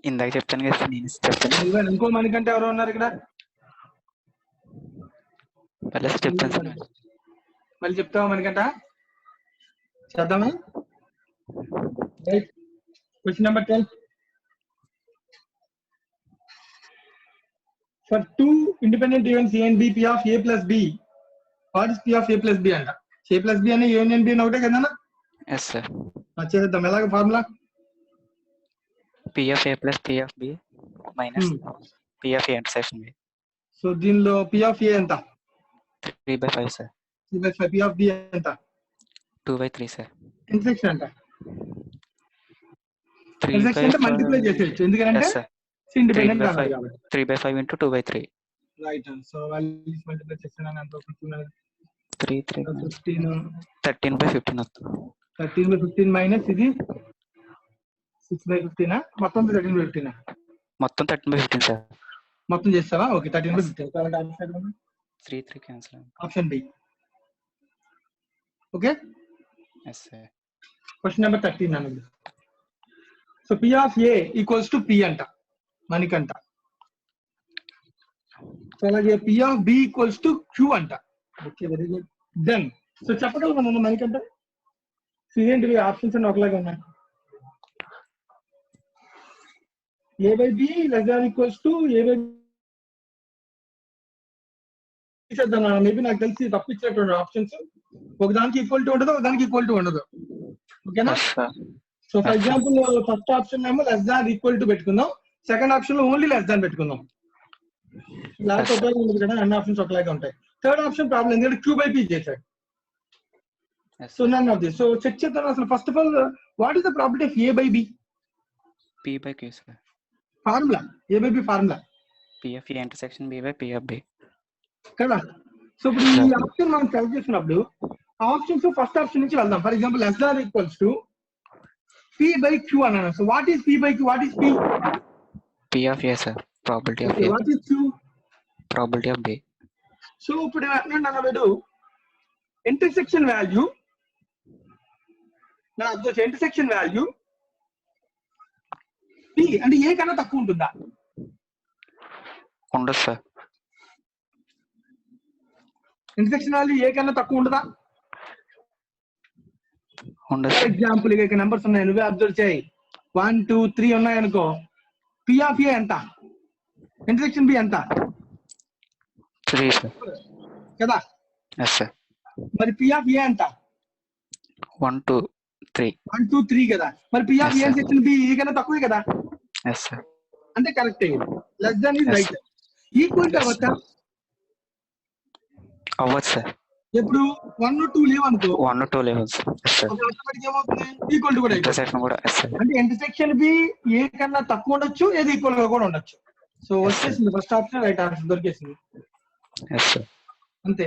ఇందాక చెప్తాను కదా సార్, నేను చెప్తాను. ఇంకో మనకంటే ఎవరు ఉన్నారు ఇక్కడ? పర్లేదు చెప్తాను సార్. మళ్ళీ చెప్తావా మనకంట? చేద్దామా? Right. Question number 12. For two independent events A and B, P of A plus B. What is P of A plus B అంట? A plus B అనే యూనియన్ B అని ఒకటే కదా? Yes sir. చేద్దాం. ఎలాగ formula? P of A plus P of B minus P of A intersection B. So దీనిలో P of A ఎంత? 3/5 సార్. 3/5. P of B ఎంత? 2/3 సార్. ఇంటర్సెక్షన్ ఎంత? ఇంటర్సెక్షన్ అంటే మల్టిప్లై చేసేయచ్చు, ఎందుకంటే ఇండిపెండెంట్ కావాలి కాబట్టి. 3/5 into 2/3. Right. So values multiply చేస్తున్నాను. ఎంత అవుతుంది? 15 13/15 వస్తుంది. 13/15 మైనస్ ఇది 6/15. మొత్తం 13/15. మొత్తం 13/15 సార్. మొత్తం చేస్తావా? Okay. 13/15. 3 cancel. Option B. Okay. Yes sir. Question number 13 అన్నది. So P of A equals to P అంట మనకంట. సో అలాగే P of B equals to Q అంట. Okay, very good. డన్. సో చెప్పగలమన్నా మనకంట? సో ఏంటివి ఆప్షన్స్ అన్ని ఒకలాగా ఉన్నాయి. A by B less than equals to A by B. చేద్దాం. మేబీ నాకు తెలిసి తప్పించినటువంటి ఆప్షన్స్ ఒకదానికి ఈక్వల్ టు ఉండదు, ఒకదానికి ఈక్వల్ టు ఉండదు. ఓకేనా? So for example first option ఏమో లెస్ దాన్ ఈక్వల్ టు పెట్టుకుందాం, సెకండ్ ఆప్షన్ లో ఓన్లీ లెస్ దాన్ పెట్టుకుందాం. లాస్ట్ ఒకలాగా ఉంది కదా, అన్ని ఆప్షన్స్ ఒకలాగా ఉంటాయి. థర్డ్ ఆప్షన్ ప్రాబ్లం ఎందుకంటే Q by P చేశాడు. So none of this. So check చేద్దాం అసలు. First of all what is the property of A by B? P by Q sir. Formula A by B formula P of A intersection B by P of B కదా. సో ఇప్పుడు ఈ ఆప్షన్ మనం సెలెక్ట్ చేసినప్పుడు ఆప్షన్స్ ఫస్ట్ ఆప్షన్ నుంచి వెళ్దాం. For example less than equals to P by Q అన్నాను. So what is P by Q? What is P? P of A sir. Probability of A. What is Q? Probability of B. So ఇప్పుడు అన్నాడు ఇంటర్సెక్షన్ వాల్యూ. నా అబ్జర్వ్ ఇంటర్సెక్షన్ వాల్యూ P అంటే ఏ కన్నా తక్కువ ఉంటుందా? ఉండదు సార్. ఇంటర్సెక్షన్ వాల్యూ ఏ కన్నా తక్కువ ఉండదా? ఉండదు. ఫర్ ఎగ్జాంపుల్ ఇక నెంబర్స్ ఉన్నాయి, నువ్వే అబ్జర్వ్ చేయి. 1 2 3 ఉన్నాయి అనుకో. P of A ఎంత? ఇంటర్సెక్షన్ B ఎంత? 3 సార్. కదా. Yes sir. మరి P of A ఎంత? 1 2 3. 1 2 3 కదా. మరి P of A section B A కన్నా తక్కువే కదా. Yes sir. అంటే correct. Less than is right. Equal to అవచ్చా? అవ్వచ్చు సార్. ఎప్పుడు 1 2 లేవు అనుకో. 1 2 లెవెల్స్. Yes sir. ఆటోమేటిక్ ఏమవుతుంది? ఈక్వల్ టు కూడా ఇంటర్సెక్షన్ కూడా. Yes sir. అంటే ఇంటర్సెక్షన్ B ఏ కన్నా తక్కువ ఉండొచ్చు, ఏది ఈక్వల్ గా కూడా ఉండొచ్చు. సో వచ్చేసింది ఫస్ట్ ఆప్షన్ రైట్ ఆన్సర్ దొరికేసింది. Yes sir. అంతే.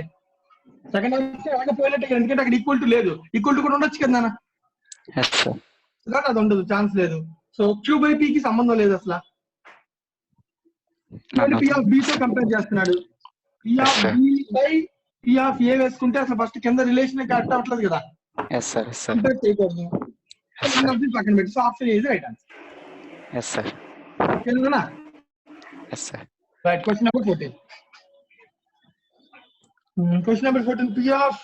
సెకండ్ ఆప్షన్ అలాగే పోయినట్టు, ఎందుకంటే అక్కడ ఈక్వల్ టు లేదు. ఈక్వల్ టు కూడా ఉండొచ్చు కదా నాన్న. Yes sir. కానీ అది ఉండదు, ఛాన్స్ లేదు. సో Q by P కి సంబంధం లేదు అసలు. P of B తో కంపేర్ చేస్తున్నాడు. P of B by P of A వేసుకుంటే అసలు ఫస్ట్ కింద రిలేషన్ కరెక్ట్ అవ్వట్లేదు కదా. Yes sir. Yes sir. Compare చేయకూడదు. పక్కన పెట్టి. So option is right answer. Yes sir. తెలుగునా? Yes sir. Right. Question number 14. Question number 14. P of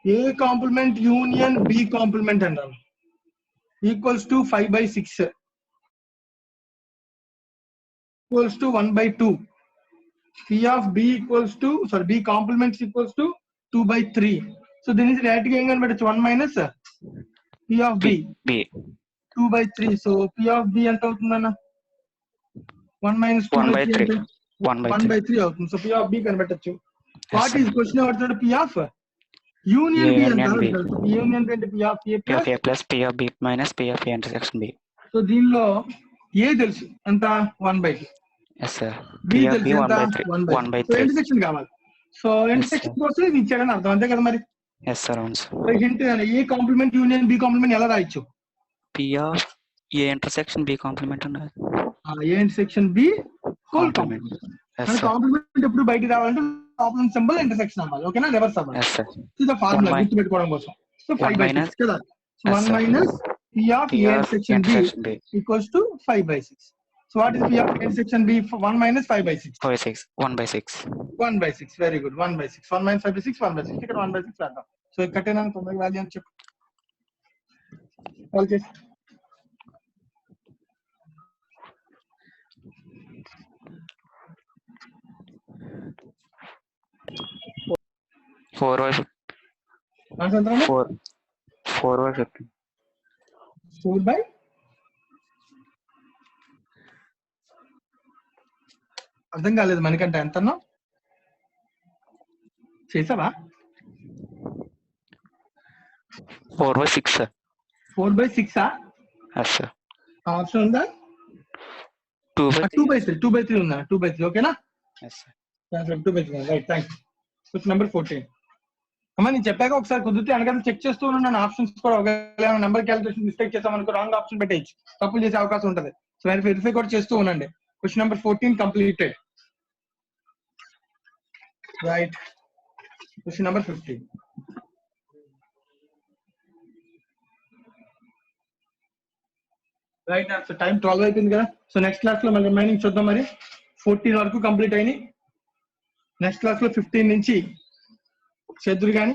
A complement union B complement అంటారు equals to 5/6 equals to 1/2. P of B equals to, sorry, B complements equals to 2/3. So then is right again, but it's 1 minus P of B. B. 2/3. So P of B ఎంత అవుతుందన్న? 1 minus 2/3. 1/3 అవుతుంది. So P of B కనిపెట్టొచ్చు. What is question about P of union B అంటారు. Union B అంటే P of A plus P of B minus P of A intersection B. So దీనిలో ఏ తెలుసు ఎంత? 1/2. Yes sir. B P of B 1/3. 1/3. So intersection కావాలి. సో ఇంటర్సెక్షన్ కోసం ఇది ఇచ్చాడని అర్థం, అంతే కదా మరి? Yes sir. Hint A complement union B complement ఎలా రాయొచ్చు? P of A intersection B complement అన్నారు. A intersection B whole complement. Complement ఎప్పుడు బయటికి రావాలంటే కాంప్లిమెంట్ సింబల్ ఇంటర్సెక్షన్ అవ్వాలి. ఓకేనా? రివర్స్ అవ్వాలి. Yes sir. ఇది ఫార్ములా గుర్తుపెట్టుకోవడం కోసం. సో 5/6 కదా. So 1 sir. minus P of P A of intersection B intersection B. equals to 5/6. So what is P of A intersection B? 1 minus 5/6. 5/6. 1/6. 1/6. Very good. 1/6. 1 minus 5/6. 1/6. ఇక్కడ 1/6 రాద్దాం. సో కట్టేనా తొందరగా వాల్యూ అని చెప్పు. కాల్ చేసి 4/15. ఆన్సర్ ఎంత 4/15. 4 by అర్థం కాలేదు మనకంటే ఎంత చేసావా 4/6 sir. 4/6 Yes sir. ఆప్షన్ ఉందా 2/3. 2/3 ఉందా 2/3 ఓకేనా Yes sir. 2/3 right thanks. Question number 14. అమ్మా నేను చెప్పాక ఒకసారి కుదిరితే అనగా చెక్ చేస్తూ ఉన్నాను ఆప్షన్స్ కూడా ఒకవేళ నెంబర్ క్యాలిక్యులేషన్ మిస్టేక్ చేసాం అనుకో రాంగ్ ఆప్షన్ పెట్టేయచ్చు తప్పులు చేసే అవకాశం ఉంటుంది. సో వెరిఫై కూడా చేస్తూ ఉండండి. Question number 14 completed. Right. Question number 15. Right. So time 12 అయిపోయింది కదా. సో నెక్స్ట్ క్లాస్ లో మళ్ళీ రిమైనింగ్ చూద్దాం. మరి 14 వరకు కంప్లీట్ అయినాయి. నెక్స్ట్ క్లాస్ లో 15 నుంచి చేతులు కానీ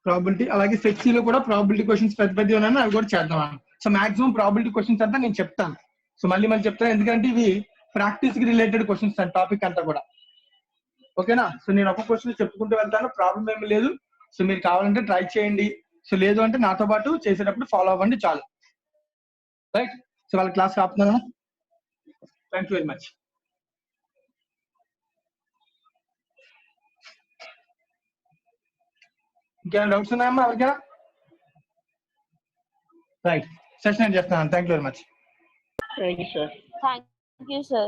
ప్రాబిలిటీ అలాగే సెక్సీలో కూడా ప్రాబిలిటీ క్వశ్చన్స్ పెద్ద పెద్ద ఉన్నాను అవి కూడా చేద్దాం. సో మాక్సిమం ప్రాబిలిటీ క్వశ్చన్స్ అంతా నేను చెప్తాను. సో మళ్ళీ చెప్తాను ఎందుకంటే ఇవి ప్రాక్టీస్ కి రిలేటెడ్ క్వశ్చన్స్ అండ్ టాపిక్ అంతా కూడా ఓకేనా. సో నేను ఒక క్వశ్చన్ చెప్పుకుంటూ వెళ్తాను, ప్రాబ్లం ఏమి లేదు. సో మీరు కావాలంటే ట్రై చేయండి, సో లేదు అంటే నాతో పాటు చేసేటప్పుడు ఫాలో అవ్వండి చాలు. రైట్. సో వాళ్ళ క్లాస్ ఆపుతున్నాను. Thank you very much. ఇంకేమైనా డౌట్స్ ఉన్నాయమ్మా ఎవరికైనా? రైట్. సెషన్ ఎండ్ చేస్తున్నాను. Thank you very much. Thank you sir. Thank you, sir.